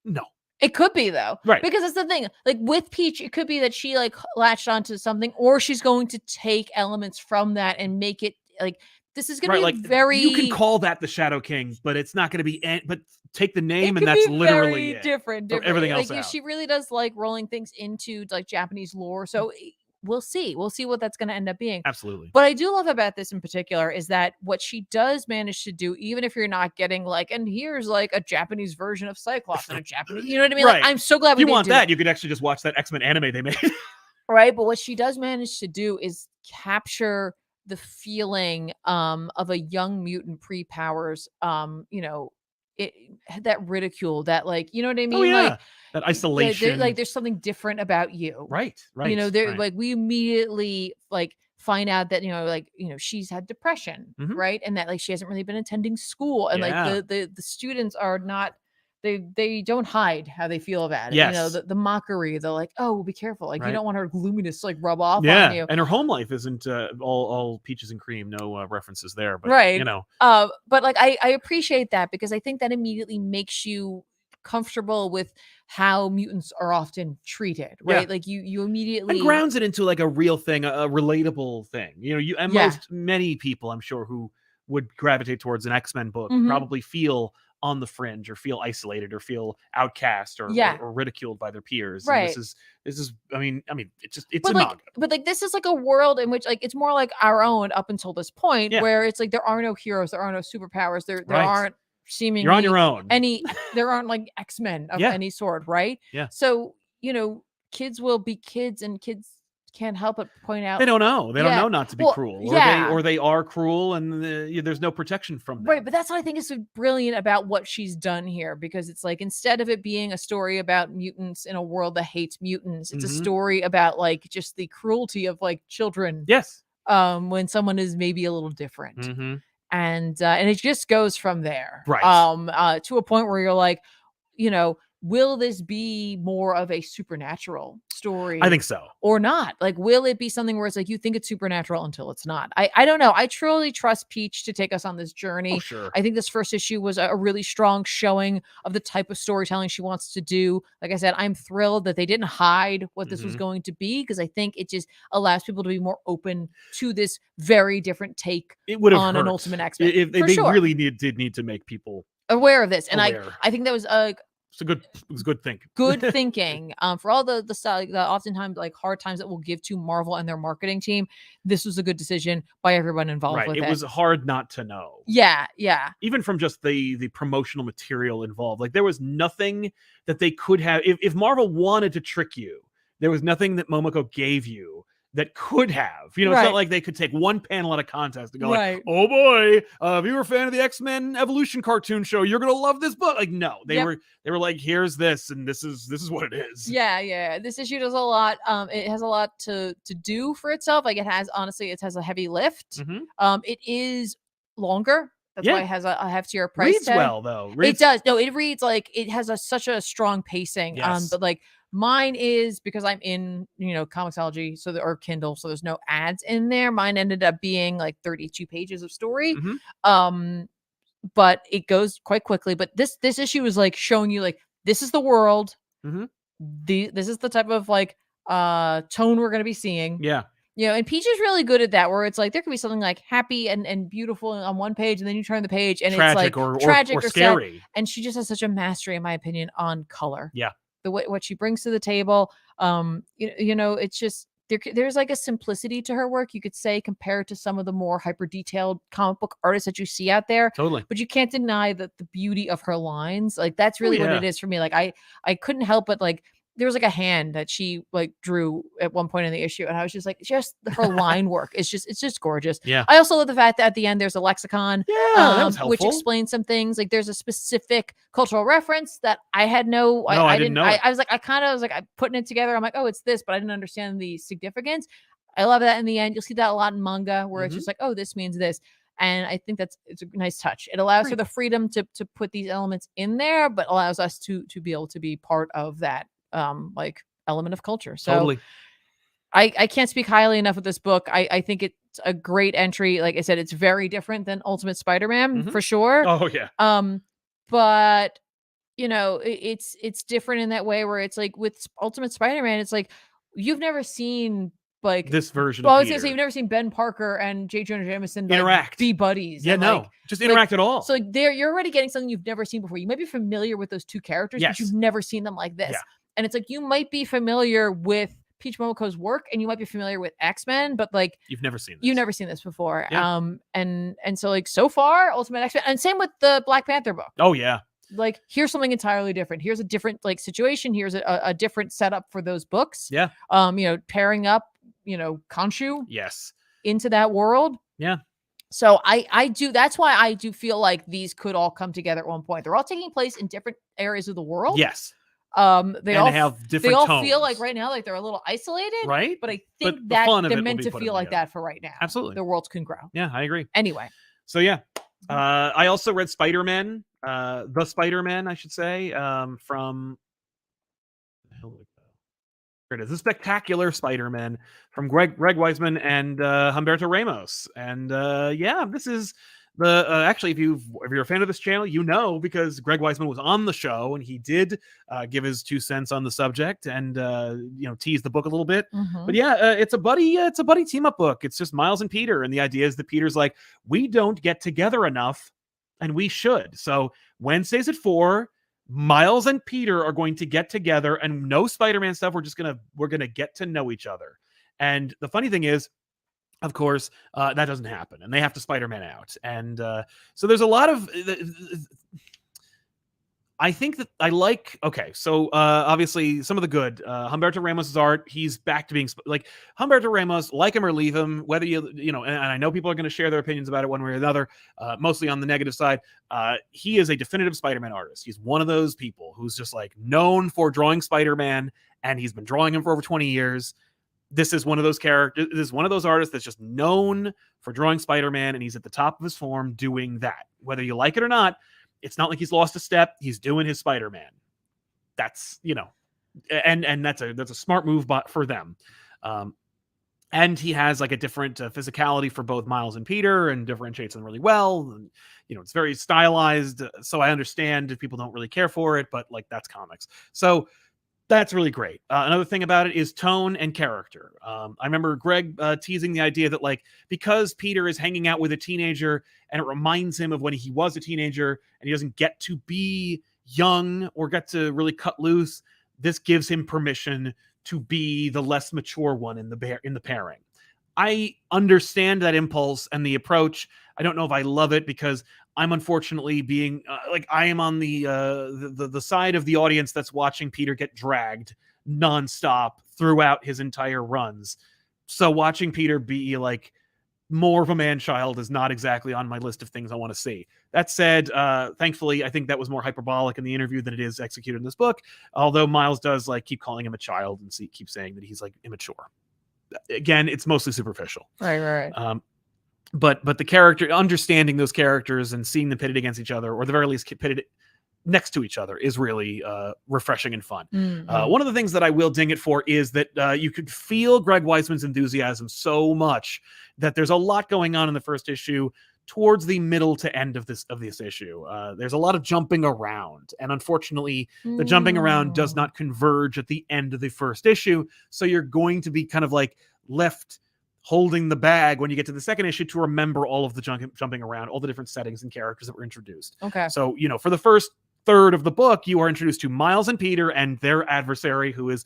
no. It could be though, right? Because that's the thing. Like with Peach, it could be that she like latched onto something, or she's going to take elements from that and make it like. This is going to be like very. You can call that the Shadow King, but it's not going to be. But take the name, and that's literally different. Everything else, like, she really does like rolling things into like Japanese lore. So we'll see. We'll see what that's going to end up being. Absolutely. What I do love about this in particular is that what she does manage to do, even if you're not getting like, and here's like a Japanese version of Cyclops and a Japanese, you know what I mean? Right. Like, I'm so glad if you want that, you could actually just watch that X-Men anime they made. Right. But what she does manage to do is capture the feeling of a young mutant pre-powers, that ridicule, that like, you know what I mean? Like that isolation. Like there's something different about you. Right. Like we immediately like find out that, she's had depression, right? And that like she hasn't really been attending school. And like the students are not, they don't hide how they feel about it. Yes. The mockery, the like, oh, be careful. Like you don't want her gloominess to like rub off on you. And her home life isn't all peaches and cream, no references there. But but like I appreciate that, because I think that immediately makes you comfortable with how mutants are often treated, right? Like you immediately and grounds it into like a real thing, a relatable thing. Many people, I'm sure, who would gravitate towards an X-Men book probably feel on the fringe, or feel isolated, or feel outcast, or ridiculed by their peers. Right. And this is I mean it's but a like, manga. But like this is like a world in which like it's more like our own up until this point, where it's like there are no heroes, there are no superpowers, there aren't seemingly you're on your own. There aren't like X-Men of any sort, right? Yeah. So kids will be kids, and kids can't help but point out They don't know. They don't know not to be well, cruel, yeah. or they are cruel, and there's no protection from them. Right, but that's what I think is so brilliant about what she's done here, because it's like, instead of it being a story about mutants in a world that hates mutants, it's a story about like just the cruelty of like children. Yes. When someone is maybe a little different. And it just goes from there. Right. To a point where you're like, will this be more of a supernatural story? I think so. Or not? Like, will it be something where it's like you think it's supernatural until it's not? I don't know. I truly trust Peach to take us on this journey. Oh, sure. I think this first issue was a really strong showing of the type of storytelling she wants to do. Like I said, I'm thrilled that they didn't hide what this was going to be, because I think it just allows people to be more open to this very different take on an Ultimate X-Men. If they really did need to make people aware of this. And aware. I think that was it was good thinking. Good thinking. For all the stuff, the oftentimes like hard times that we'll give to Marvel and their marketing team, this was a good decision by everyone involved with it. It was hard not to know. Yeah. Even from just the promotional material involved, like there was nothing that they could have. If Marvel wanted to trick you, there was nothing that Momoko gave you that could have. It's not like they could take one panel out of context and go like, oh boy, if you were a fan of the X-Men Evolution cartoon show, you're gonna love this book. Like, no, they were like, here's this, and this is what it is. Yeah. This issue does a lot. It has a lot to do for itself. Like, it has a heavy lift. It is longer. That's why it has a heftier price reads tag. Well though. It does. No, it reads like it has such a strong pacing. Yes. But like, mine is, because I'm in, Comixology, or Kindle, so there's no ads in there. Mine ended up being like 32 pages of story. But it goes quite quickly. But this issue is like showing you like, this is the world. This is the type of like tone we're gonna be seeing. Yeah. And Peach is really good at that, where it's like there could be something like happy and beautiful on one page, and then you turn the page and tragic, it's like tragic or scary. Sad, and she just has such a mastery, in my opinion, on color. Yeah. The way what she brings to the table, it's just there's like a simplicity to her work, you could say, compared to some of the more hyper detailed comic book artists that you see out there. Totally. But you can't deny that the beauty of her lines, like that's really what it is for me. Like I couldn't help but like, there was like a hand that she like drew at one point in the issue, and I was just like, just her line work it's just gorgeous. Yeah. I also love the fact that at the end there's a lexicon, that was helpful, which explains some things. Like there's a specific cultural reference that I had I didn't know. I was like, I'm putting it together. I'm like, oh, it's this, but I didn't understand the significance. I love that in the end. You'll see that a lot in manga, where it's just like, oh, this means this. And I think it's a nice touch. It allows her the freedom to put these elements in there, but allows us to be able to be part of that like element of culture. So totally. I can't speak highly enough of this book. I think it's a great entry. Like I said, it's very different than Ultimate Spider-Man for sure. Oh yeah. But it's different in that way, where it's like with Ultimate Spider-Man, it's like you've never seen like this version. Well, I was gonna say you've never seen Ben Parker and J. Jonah Jameson like, interact, be buddies. Yeah, no, just interact at all. So like you're already getting something you've never seen before. You might be familiar with those two characters, but you've never seen them like this. Yeah. And it's like you might be familiar with Peach Momoko's work, and you might be familiar with X-Men, but like you've never seen this before. Yeah. And so like so far, Ultimate X-Men, and same with the Black Panther book. Oh yeah. Like here's something entirely different. Here's a different like situation. Here's a different setup for those books. Yeah. Pairing up, Khonshu. Yes. Into that world. Yeah. So I do. That's why I do feel like these could all come together at one point. They're all taking place in different areas of the world. Yes. They all have different tones. Feel like right now like they're a little isolated, right? But I think that they're meant to feel like that for right now. Absolutely, the worlds can grow. Yeah, I agree. Anyway, so yeah, I also read Spider-Man, the Spider-Man, I should say, from here it is, the Spectacular Spider-Man from Greg Weisman and Humberto Ramos, and yeah, this is. Actually, if you're a fan of this channel, because Greg Weisman was on the show and he did give his 2 cents on the subject and tease the book a little bit. But yeah, it's a buddy team up book. It's just Miles and Peter, and the idea is that Peter's like, we don't get together enough, and we should. So Wednesdays at 4, Miles and Peter are going to get together, and no Spider-Man stuff. We're gonna get to know each other. And the funny thing is, of course, that doesn't happen, and they have to Spider-Man out. And so there's a lot of... I think that I like, okay, so obviously some of the good, Humberto Ramos' art, he's back to being, like, Humberto Ramos, like him or leave him, whether you know, and I know people are going to share their opinions about it one way or another, mostly on the negative side. He is a definitive Spider-Man artist. He's one of those people who's just like known for drawing Spider-Man, and he's been drawing him for over 20 years. This is one of those characters, this is one of those artists that's just known for drawing Spider-Man, and he's at the top of his form doing that. Whether you like it or not, it's not like he's lost a step. He's doing his Spider-Man. That's, you know, and that's a smart move for them. And he has like a different physicality for both Miles and Peter, and differentiates them really well. And, you know, it's very stylized. So I understand if people don't really care for it, but like, that's comics. So that's really great. Another thing about it is tone and character. I remember Greg teasing the idea that, like, because Peter is hanging out with a teenager and it reminds him of when he was a teenager and he doesn't get to be young or get to really cut loose, this gives him permission to be the less mature one in the pairing. I understand that impulse and the approach. I don't know if I love it, because I'm unfortunately being like, I am on the side of the audience that's watching Peter get dragged nonstop throughout his entire runs. So watching Peter be like more of a man-child is not exactly on my list of things I want to see. That said, thankfully, I think that was more hyperbolic in the interview than it is executed in this book. Although Miles does like keep calling him a child and keep saying that he's like immature. Again, it's mostly superficial. Right. But the character, understanding those characters and seeing them pitted against each other, or at the very least pitted next to each other, is really refreshing and fun. Mm-hmm. One of the things that I will ding it for is that you could feel Greg Weisman's enthusiasm so much that there's a lot going on in the first issue towards the middle to end of this issue. There's a lot of jumping around, and unfortunately the jumping around does not converge at the end of the first issue, so you're going to be kind of like left holding the bag when you get to the second issue to remember all of the jumping around, all the different settings and characters that were introduced. Okay. So, you know, for the first third of the book, you are introduced to Miles and Peter and their adversary, who is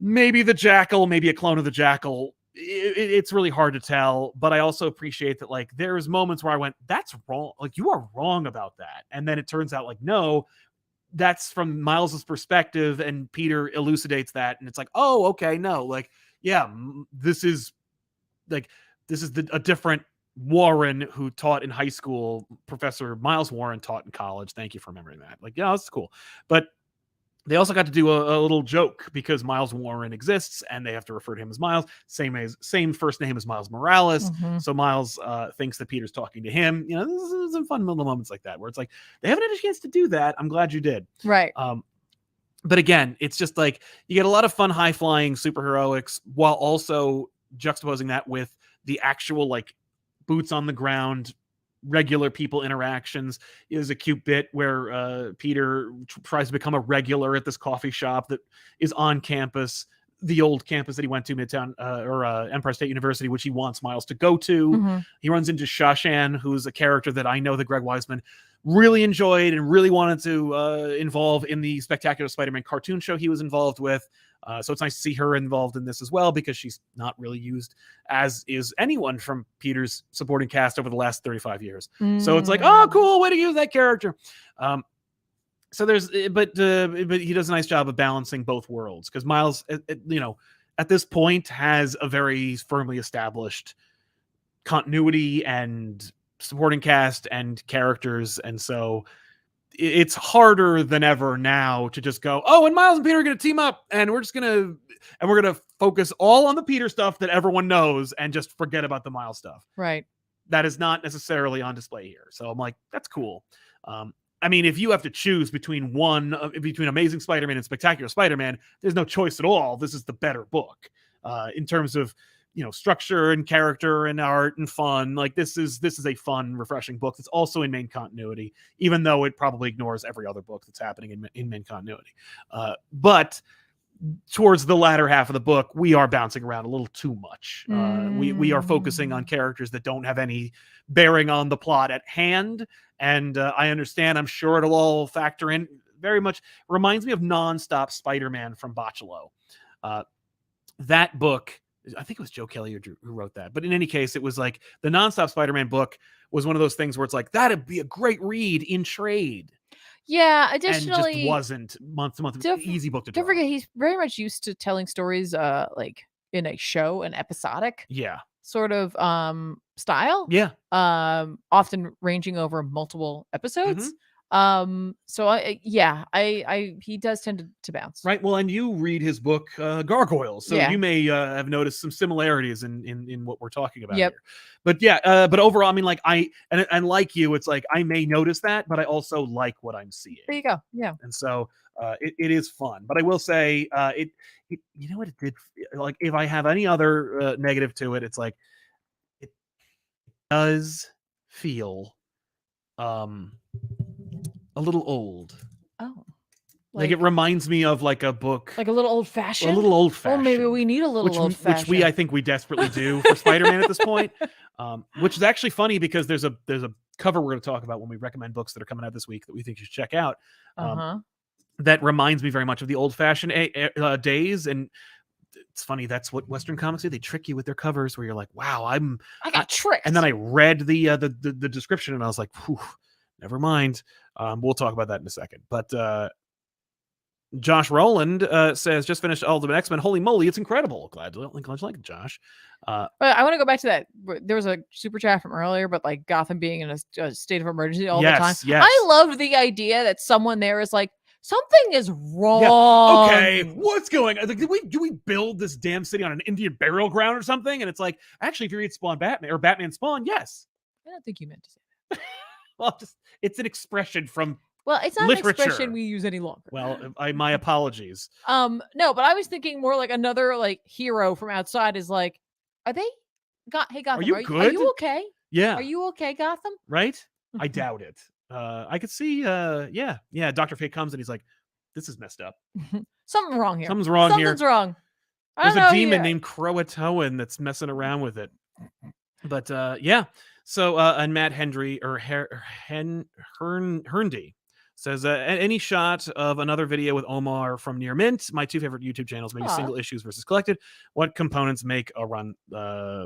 maybe the Jackal, maybe a clone of the Jackal. It's really hard to tell, but I also appreciate that, like, there's moments where I went, that's wrong. Like, you are wrong about that. And then it turns out, like, no, that's from Miles's perspective, and Peter elucidates that. And it's like, oh, okay, no, like, yeah, this is a different Warren who taught in high school. Professor Miles Warren taught in college. Thank you for remembering that. Like, yeah, that's cool. But they also got to do a little joke, because Miles Warren exists and they have to refer to him as Miles. Same first name as Miles Morales. Mm-hmm. So Miles thinks that Peter's talking to him. You know, there's some fun little moments like that where it's like, they haven't had a chance to do that. I'm glad you did. Right. But again, it's just like, you get a lot of fun high flying superheroics while also juxtaposing that with the actual, like, boots on the ground, regular people interactions. Is a cute bit where Peter tries to become a regular at this coffee shop that is on campus, the old campus that he went to, Midtown or Empire State University, which he wants Miles to go to. Mm-hmm. He runs into Shashan, who's a character that I know that Greg Weisman really enjoyed and really wanted to involve in the Spectacular Spider-Man cartoon show he was involved with. So it's nice to see her involved in this as well, because she's not really used, as is anyone from Peter's supporting cast over the last 35 years. So it's like, oh, cool, way to use that character. So there's, but he does a nice job of balancing both worlds, because Miles, you know, at this point has a very firmly established continuity and supporting cast and characters, and so it's harder than ever now to just go, oh, and Miles and Peter are going to team up, and we're going to focus all on the Peter stuff that everyone knows and just forget about the Miles stuff. Right. That is not necessarily on display here. So I'm like, that's cool. I mean, if you have to choose between Amazing Spider-Man and Spectacular Spider-Man, there's no choice at all. This is the better book in terms of, you know, structure and character and art and fun. Like, this is a fun, refreshing book that's also in main continuity, even though it probably ignores every other book that's happening in main continuity. But towards the latter half of the book, we are bouncing around a little too much. We are focusing on characters that don't have any bearing on the plot at hand. And I understand, I'm sure it'll all factor in. Very much reminds me of Nonstop Spider-Man from Bocciolo. That book, I think it was Joe Kelly who wrote that. But in any case, it was like the Nonstop Spider-Man book was one of those things where it's like, that'd be a great read in trade. Yeah. and just Additionally, wasn't month to month. It was an easy book to draw. don't forget, he's very much used to telling stories, like in a show, an episodic Yeah. sort of style. Yeah. Often ranging over multiple episodes. So I he does tend to bounce. Right. Well, and you read his book, Gargoyles, so Yeah. you may have noticed some similarities in what we're talking about Yep. here. But yeah, but overall, I mean, like and like you, it's like I may notice that, but I also like what I'm seeing. There you go. Yeah. And so it is fun. But I will say, it you know what it did, like if I have any other negative to it, it's like it does feel a little old. Oh. Like it reminds me of like a book, like a little old fashioned. a little old fashioned. Well, maybe we need a little old fashioned. Which I think we desperately do for Spider-Man at this point. Which is actually funny because there's a cover we're going to talk about when we recommend books that are coming out this week that we think you should check out. That reminds me very much of the old fashioned days. And it's funny, that's what Western comics do. They trick you with their covers where you're like, wow, I got tricked. And then I read the description and I was like, whew, never mind. We'll talk about that in a second. But Josh Rowland says, just finished Ultimate X-Men. Holy moly, it's incredible. Glad you like it, Josh. But I want to go back to that. There was a super chat from earlier, but like Gotham being in a state of emergency all the time. Yes. I loved the idea that someone there is like, something is wrong. Yeah. Okay, what's going on? Like, do we build this damn city on an Indian burial ground or something? And it's like, actually, if you read Spawn Batman or Batman Spawn, yes. I don't think you meant to say that. Well, it's an expression from it's not literature. An expression we use any longer. Well, my apologies. No, but I was thinking more like another like hero from outside is like, are they? Hey, Gotham, are you good? Are you okay? Yeah. Are you okay, Gotham? Right? I doubt it. I could see. Yeah. Dr. Fate comes and he's like, "This is messed up. Something wrong here. Something's wrong here. Something's wrong. There's a demon named Croatoan that's messing around with it." But yeah. So and Matt Hendry or Herndy says, any shot of another video with Omar from Near Mint, my two favorite YouTube channels, maybe single issues versus collected. What components make a run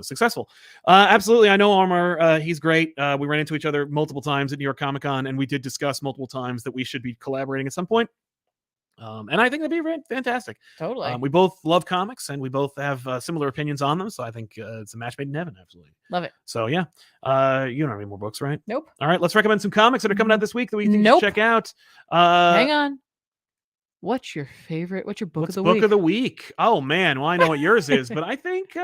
successful? Absolutely. I know Omar. He's great. We ran into each other multiple times at New York Comic Con, and we did discuss multiple times that we should be collaborating at some point. And I think that'd be fantastic. Totally. We both love comics and we both have similar opinions on them. So I think it's a match made in heaven. Absolutely. Love it. So yeah. You don't have any more books, right? Nope. All right. Let's recommend some comics that are coming out this week that we think you should check out. Hang on. What's your favorite? What's your book of the week? Book of the week. Oh man. Well, I know what yours is, but I think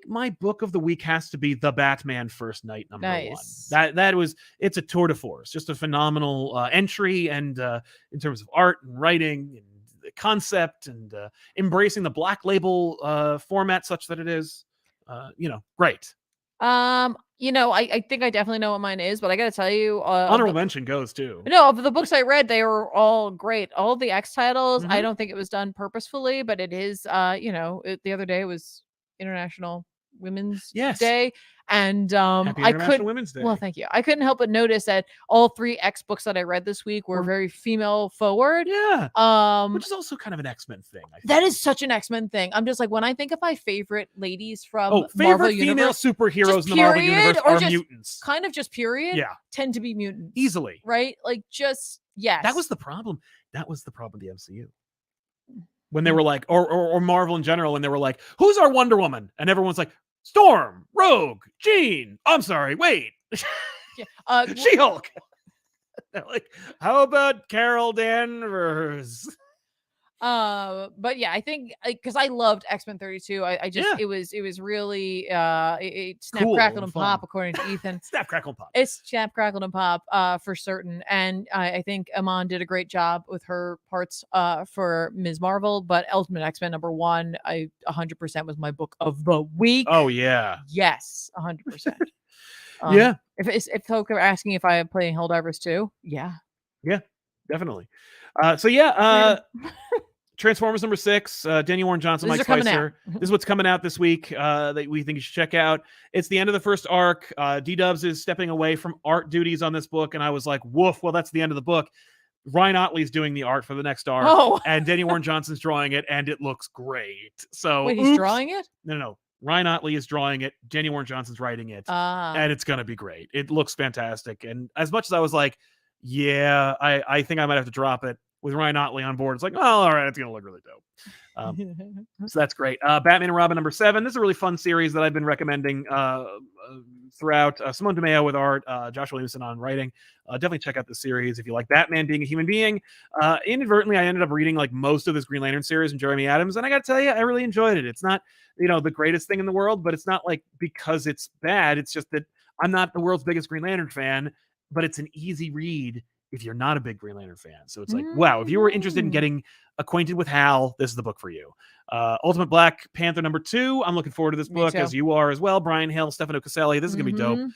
my book of the week has to be The Batman First Night #1. It's a tour de force, just a phenomenal entry, and in terms of art and writing and the concept and embracing the Black Label format such that it is, great. I think I definitely know what mine is, but I got to tell you, honorable mention goes too. No, of the books I read, they were all great. All the X titles, I don't think it was done purposefully, but it is. The other day was International Women's Day, and Women's Day. Well, thank you. I couldn't help but notice that all 3 X books that I read this week were very female forward. Yeah. Which is also kind of an X-Men thing. I think. That is such an X-Men thing. I'm just like, when I think of my favorite ladies from favorite Marvel female universe, superheroes in the Marvel universe are mutants. Kind of just period. Yeah. Tend to be mutants easily. Right? Like just yes. That was the problem. That was the problem with the MCU. When they were like, or Marvel in general, and they were like, who's our Wonder Woman? And everyone's like, Storm, Rogue, Jean. I'm sorry, wait. She-Hulk. They're like, how about Carol Danvers? But yeah, I think because I loved X-Men 32. I just it was really it snap, cool, crackled, and pop, according to Ethan. Snap, crackle, and pop. It's snap, crackled, and pop for certain. And I think Iman did a great job with her parts for Ms. Marvel. But Ultimate X-Men #1, 100% was my book of the week. Oh yeah, yes, 100%. Yeah. If folk are asking if I am playing Helldivers too, yeah, definitely. Transformers #6, Daniel Warren Johnson, Mike Spicer. This is what's coming out this week that we think you should check out. It's the end of the first arc. D-Dubs is stepping away from art duties on this book, and I was like, woof, well, that's the end of the book. Ryan Otley's doing the art for the next arc, and Daniel Warren Johnson's drawing it, and it looks great. So wait, he's drawing it? No. Ryan Otley is drawing it. Daniel Warren Johnson's writing it, and it's going to be great. It looks fantastic. And as much as I was like, Yeah, I think I might have to drop it with Ryan Otley on board. It's like, oh, all right, it's gonna look really dope. So that's great. Batman and Robin #7. This is a really fun series that I've been recommending throughout. Simone DeMeo with art, Josh Williamson on writing. Definitely check out the series if you like Batman being a human being. Inadvertently, I ended up reading like most of this Green Lantern series and Jeremy Adams, and I got to tell you, I really enjoyed it. It's not, the greatest thing in the world, but it's not like because it's bad. It's just that I'm not the world's biggest Green Lantern fan, but it's an easy read if you're not a big Green Lantern fan. So it's like, wow, if you were interested in getting acquainted with Hal, this is the book for you. Ultimate Black Panther #2. I'm looking forward to this book, as you are as well. Brian Hill, Stefano Caselli. This is gonna be dope.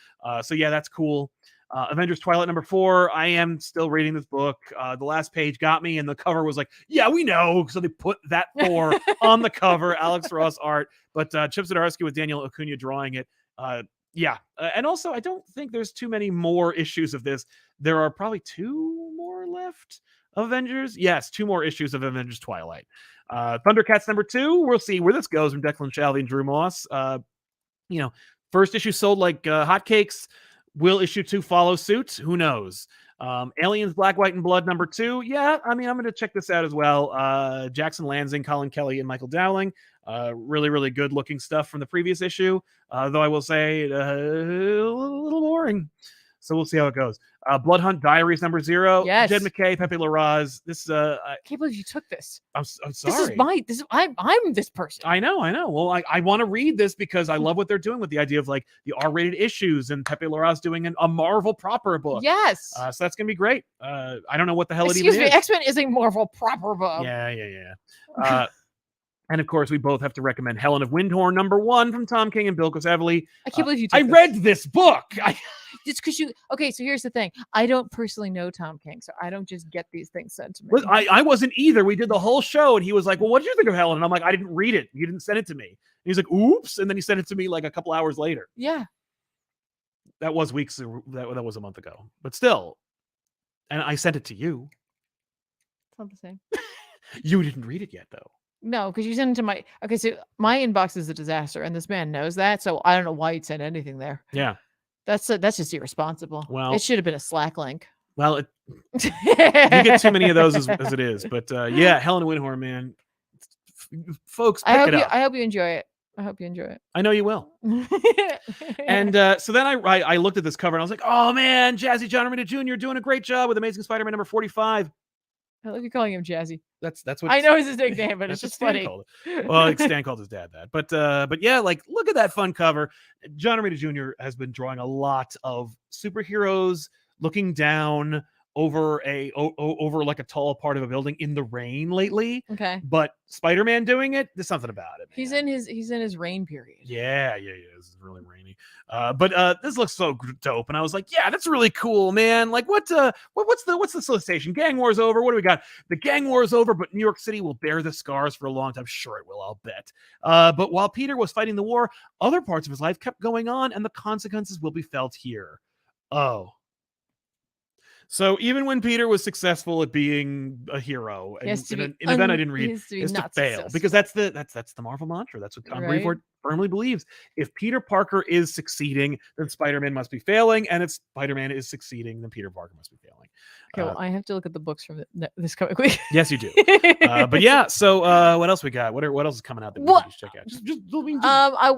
So yeah, that's cool. Avengers Twilight #4. I am still reading this book. The last page got me, and the cover was like, yeah, we know. So they put that Thor on the cover. Alex Ross art, but Chip Zdarsky with Daniel Acuna drawing it. Yeah, and also I don't think there's too many more issues of this. There are probably 2 more left of Avengers. Yes, 2 more issues of Avengers Twilight. Thundercats #2. We'll see where this goes from Declan Shalvey and Drew Moss. First issue sold like hotcakes. Will issue 2 follow suit? Who knows? Aliens Black, White, and Blood #2. Yeah, I mean, I'm going to check this out as well. Jackson Lansing, Colin Kelly, and Michael Dowling. Really, really good looking stuff from the previous issue. Though I will say a little boring. So we'll see how it goes. Blood Hunt Diaries #0. Yes. Jed McKay, Pepe Larraz. This I can't believe you took this. I'm sorry. I'm this person. I know. Well, I want to read this because I love what they're doing with the idea of like the R-rated issues and Pepe Larraz doing a Marvel proper book. Yes. So that's gonna be great. I don't know what the hell it even Excuse me, is. X-Men is a Marvel proper book. Yeah. And of course, we both have to recommend Helen of Windhorn #1 from Tom King and Bill Kosavely. I can't believe you took I read this book. It's because okay, so here's the thing. I don't personally know Tom King, so I don't just get these things sent to me. Well, I wasn't either. We did the whole show, and he was like, well, what did you think of Helen? And I'm like, I didn't read it. You didn't send it to me. And he's like, oops. And then he sent it to me like a couple hours later. Yeah. That was weeks. That was a month ago. But still. And I sent it to you. It's not the same. You didn't read it yet, though. No, because you sent it to my... Okay, so my inbox is a disaster, and this man knows that, so I don't know why you'd send anything there. Yeah. That's just irresponsible. Well, it should have been a Slack link. Well, you get too many of those as it is. But yeah, Helen of Windhorn, man. Folks, pick it up. I hope you enjoy it. I hope you enjoy it. I know you will. And so then I looked at this cover and I was like, oh man, Jazzy John Romita Jr. doing a great job with Amazing Spider-Man #45. I love you calling him Jazzy. That's what I know is his nickname, but it's just funny. Well, Stan called his dad that. But yeah, like look at that fun cover. John Romita Jr. has been drawing a lot of superheroes looking down over over like a tall part of a building in the rain lately. Okay. But Spider-Man doing it, there's something about it. Man. He's in his rain period. Yeah. This is really rainy. But this looks so dope, and I was like, yeah, that's really cool, man. Like, what's the solicitation? Gang war's over. What do we got? The gang war is over, but New York City will bear the scars for a long time. Sure, it will. I'll bet. But while Peter was fighting the war, other parts of his life kept going on, and the consequences will be felt here. Oh. So even when Peter was successful at being a hero, and an event I didn't read, is to fail, because that's the Marvel mantra. That's what Tom Brevoort firmly believes. If Peter Parker is succeeding, then Spider-Man must be failing, and if Spider-Man is succeeding, then Peter Parker must be failing. Okay, well, I have to look at the books from this comic week. Yes, you do. But yeah, so what else we got? What else is coming out that we need to check out? Just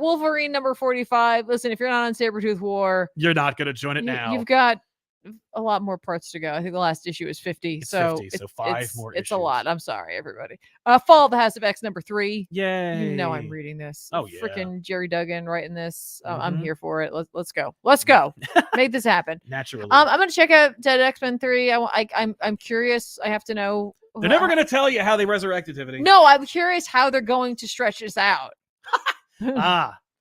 Wolverine #45. Listen, if you're not on Sabretooth War, you're not going to join it now. You've got a lot more parts to go. I think the last issue is 50. It's 50, so 5 more issues. It's a lot. I'm sorry, everybody. Fall of the House of X #3. Yay. You know I'm reading this. Oh, yeah. Freaking Jerry Duggan writing this. I'm here for it. Let's go. Let's go. Make this happen. Naturally. I'm going to check out Dead X-Men 3. I'm curious. I have to know. They're never going to tell you how they resurrected Tiffany. No, I'm curious how they're going to stretch this out. You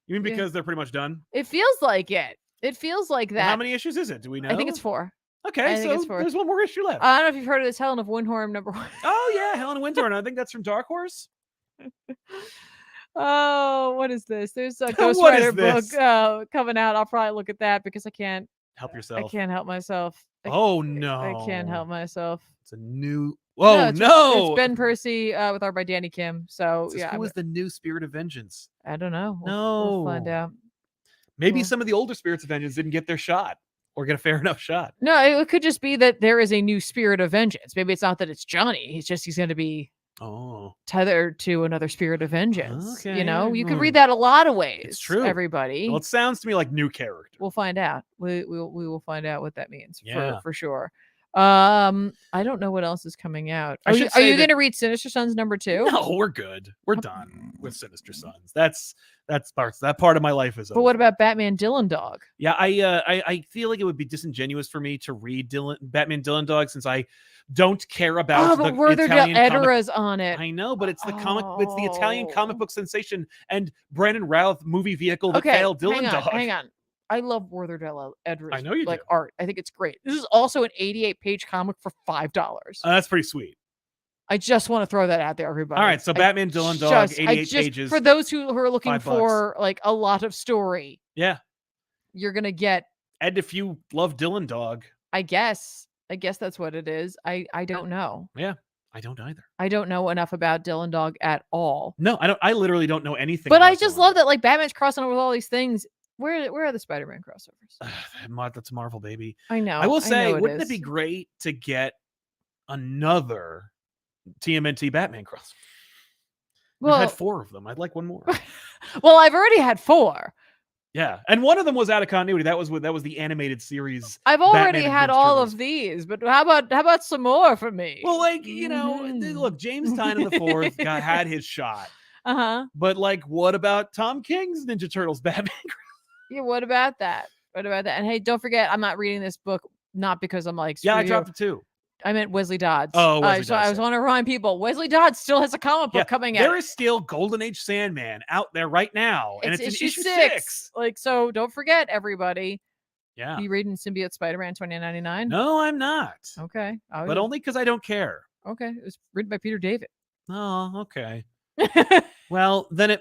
mean because they're pretty much done? It feels like it. It feels like that. Well, how many issues is it? Do we know? I think it's 4. Okay, so there's one more issue left. I don't know if you've heard of this Helen of Windhorn #1. Oh yeah, Helen of Windhorn. I think that's from Dark Horse. Oh, what is this? There's a Ghost Rider book coming out. I'll probably look at that because I can't help yourself. I can't help myself. Oh no, I can't help myself. It's a new. Oh no, it's Ben Percy with art by Danny Kim. So yeah, who is the new Spirit of Vengeance? I don't know. We'll find out. Maybe some of the older Spirits of Vengeance didn't get their shot. or get a fair enough shot. No, it could just be that there is a new spirit of vengeance. Maybe it's not that it's Johnny. It's just he's going to be tethered to another spirit of vengeance. Okay. You know, you could read that a lot of ways. It's true. Everybody. Well, it sounds to me like new character. We'll find out. We will find out what that means for sure. I don't know what else is coming out. Are you going to read Sinister Sons #2? No, we're good. We're done with Sinister Sons. That part of my life is over. But what about Batman Dylan Dog? Yeah, I feel like it would be disingenuous for me to read Batman Dylan Dog since I don't care about but the Italian Edera's on it. I know, but it's it's the Italian comic book sensation and Brandon Routh movie vehicle that failed Dylan Dog. Hang on. I love Werther Della Edera's I know you do. art. I think it's great. This is also an 88-page comic for $5. That's pretty sweet. I just want to throw that out there, everybody. All right, so Batman Dylan Dog, 88 pages. For those who are looking for like a lot of story. Yeah. You're going to get. And if you love Dylan Dog. I guess that's what it is. I don't know. Yeah. I don't either. I don't know enough about Dylan Dog at all. No, I don't. I literally don't know anything. But I just love that like Batman's crossing over with all these things. Where are the Spider-Man crossovers? That's Marvel, baby. I know. I will say, wouldn't it be great to get another TMNT Batman crossover? Well, I've had 4 of them. I'd like one more. Well, I've already had 4. Yeah, and one of them was out of continuity. That was the animated series. I've already had all of these, but how about some more for me? Well, like look, James Tynion IV had his shot. But like, what about Tom King's Ninja Turtles Batman? Yeah, what about that? And hey, don't forget, I'm not reading this book not because I'm like, I dropped it too. I meant Wesley Dodds. Oh, Wesley Dodds. I was want to remind people, Wesley Dodds still has a comic book coming out. There is still Golden Age Sandman out there right now, and it's in issue 6. Like, so don't forget, everybody. Yeah. Are you reading Symbiote Spider-Man 2099? No, I'm not. Okay. But only because I don't care. Okay. It was written by Peter David. Oh, okay. Well, then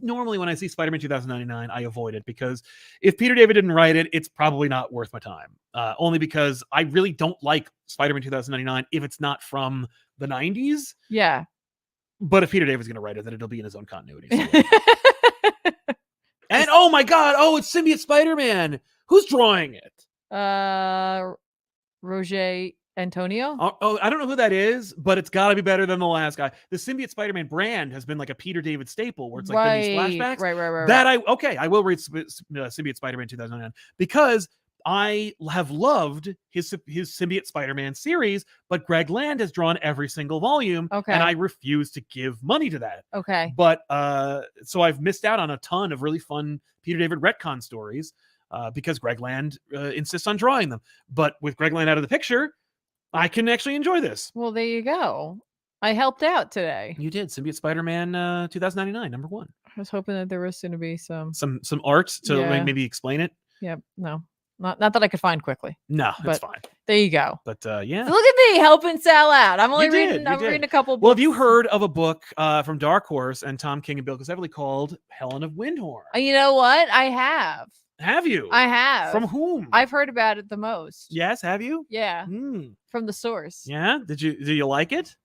normally when I see Spider-Man 2099, I avoid it because if Peter David didn't write it, it's probably not worth my time. Only because I really don't like Spider-Man 2099 if it's not from the 90s. Yeah. But if Peter David's going to write it, then it'll be in his own continuity. So. And oh my God, it's Symbiote Spider-Man. Who's drawing it? Roger Antonio? I don't know who that is, but it's got to be better than the last guy. The Symbiote Spider-Man brand has been like a Peter David staple where it's like these flashbacks. Right. I will read Symbiote Spider-Man 2009 because I have loved his Symbiote Spider-Man series, but Greg Land has drawn every single volume, and I refuse to give money to that. Okay. But so I've missed out on a ton of really fun Peter David retcon stories because Greg Land insists on drawing them. But with Greg Land out of the picture, I can actually enjoy this. Well, there you go. I helped out today. You did. Symbiote Spider-Man 2099, #1. I was hoping that there was going to be some art to maybe explain it. Yeah, no. Not that I could find quickly. No, it's fine. There you go. But yeah. So look at me helping Sal out. I'm only reading a couple books. Well, have you heard of a book from Dark Horse and Tom King and Bill Cosevely called Helen of Windhorn? You know what? I have. Have you? I have. From whom? I've heard about it the most. Yes, have you? Yeah. From the source. Yeah? Did you like it?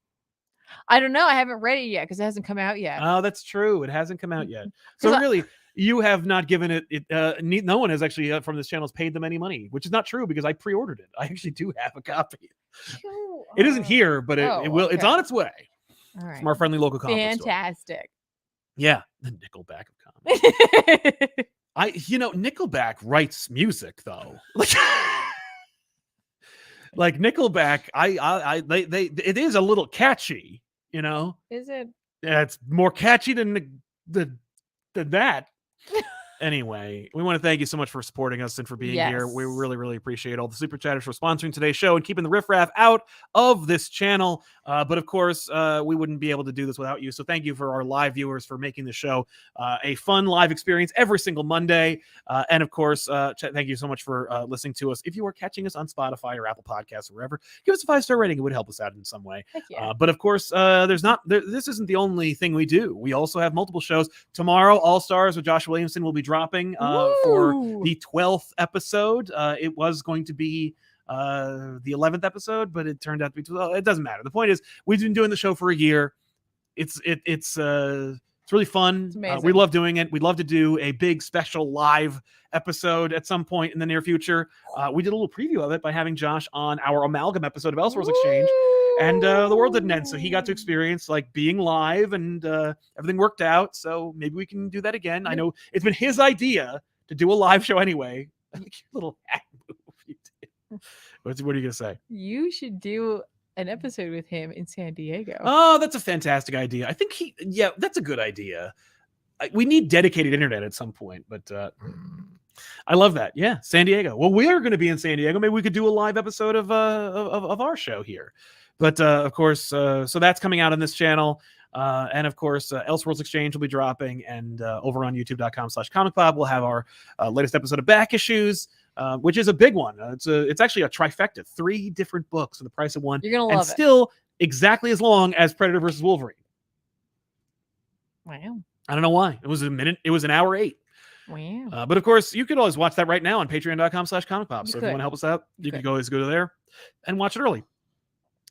I don't know. I haven't read it yet because it hasn't come out yet. Oh, that's true. It hasn't come out yet. So really, you have not given it. No one has actually from this channel has paid them any money, which is not true because I pre-ordered it. I actually do have a copy. It isn't here, but it will. Okay. It's on its way. All right. From our friendly local comic Fantastic. store. Yeah, the Nickelback of comics. Nickelback writes music though. Like Nickelback, it is a little catchy, you know. Is it? Yeah, it's more catchy than that. Anyway, we want to thank you so much for supporting us and for being here. We really, really appreciate all the super chatters for sponsoring today's show and keeping the riffraff out of this channel. But of course, we wouldn't be able to do this without you. So thank you for our live viewers for making the show a fun live experience every single Monday. And of course, thank you so much for listening to us. If you are catching us on Spotify or Apple Podcasts or wherever, give us a 5-star rating. It would help us out in some way. But of course, this isn't the only thing we do. We also have multiple shows. Tomorrow, All Stars with Josh Williamson will be dropping for the 12th episode. It was going to be the 11th episode, but it turned out to be 12. It doesn't matter. The point is, we've been doing the show for a year. It's It's really fun. It's amazing. We love doing it. We'd love to do a big special live episode at some point in the near future. We did a little preview of it by having Josh on our amalgam episode of Elseworlds Exchange, and the world didn't end, so he got to experience like being live, and everything worked out. So maybe we can do that again. I know it's been his idea to do a live show anyway. Little hack move you did. What are you gonna say? You should do an episode with him in San Diego. Oh, that's a fantastic idea. I think that's a good idea. We need dedicated internet at some point, but I love that. Yeah, San Diego. Well, we are going to be in San Diego. Maybe we could do a live episode of our show here. But of course, so that's coming out on this channel. And of course, Elseworlds Exchange will be dropping, and over on youtube.com/ComicPop, we'll have our latest episode of Back Issues, which is a big one. It's actually a trifecta, 3 different books for the price of one. You're gonna love it. Still exactly as long as Predator versus Wolverine. Wow. I don't know why. It was a minute. It was an hour 8. Wow. But of course, you could always watch that right now on patreon.com/ComicPop. So if you want to help us out, you can always go there and watch it early.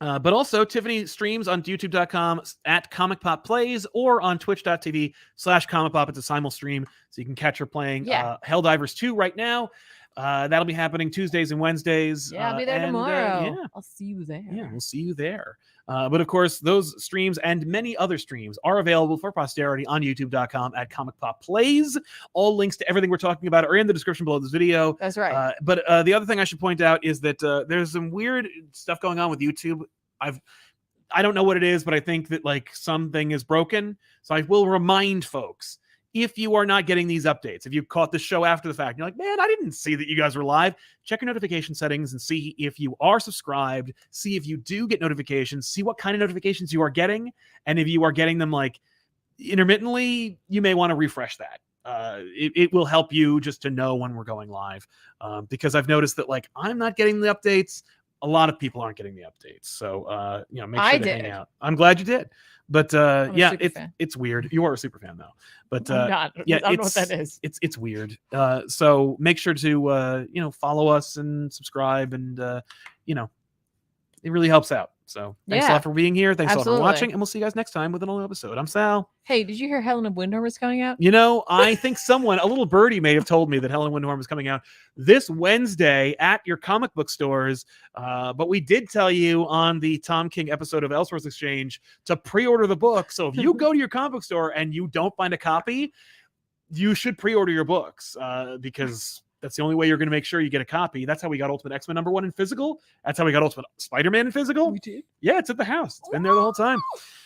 But also, Tiffany streams on youtube.com at ComicPop Plays or on twitch.tv/ComicPop. It's a simul stream, so you can catch her playing Helldivers 2 right now. That'll be happening Tuesdays and Wednesdays. Yeah, I'll be there tomorrow. Yeah. I'll see you there. Yeah, we'll see you there. But of course, those streams and many other streams are available for posterity on youtube.com at ComicPop Plays. All links to everything we're talking about are in the description below this video. That's right. But the other thing I should point out is that there's some weird stuff going on with YouTube. I don't know what it is, but I think that like something is broken. So I will remind folks, if you are not getting these updates, if you caught the show after the fact, and you're like, man, I didn't see that you guys were live, check your notification settings and see if you are subscribed, see if you do get notifications, see what kind of notifications you are getting. And if you are getting them like intermittently, you may want to refresh that. It will help you just to know when we're going live, because I've noticed that like I'm not getting the updates. A lot of people aren't getting the updates. So, make sure to hang out. I'm glad you did. But yeah, it's weird. You are a super fan though. But I'm not. yeah, I don't know what that is. It's weird. So make sure to follow us and subscribe, and it really helps out. So thanks a lot for being here. Thanks a lot for watching, and we'll see you guys next time with another episode. I'm Sal. Hey, did you hear Helen of Windhorn is coming out? I think a little birdie may have told me that Helen of Windhorn was coming out this Wednesday at your comic book stores. But we did tell you on the Tom King episode of Elseworlds Exchange to pre-order the book. So if you go to your comic book store and you don't find a copy, you should pre-order your books, because that's the only way you're going to make sure you get a copy. That's how we got Ultimate X-Men #1 in physical. That's how we got Ultimate Spider-Man in physical. We did? Yeah, it's at the house. It's been there the whole time.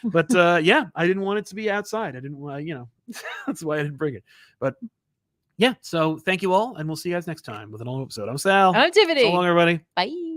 But yeah, I didn't want it to be outside. I didn't want, that's why I didn't bring it. But yeah, so thank you all, and we'll see you guys next time with another episode. I'm Sal. I'm Tiffany. So long, everybody. Bye.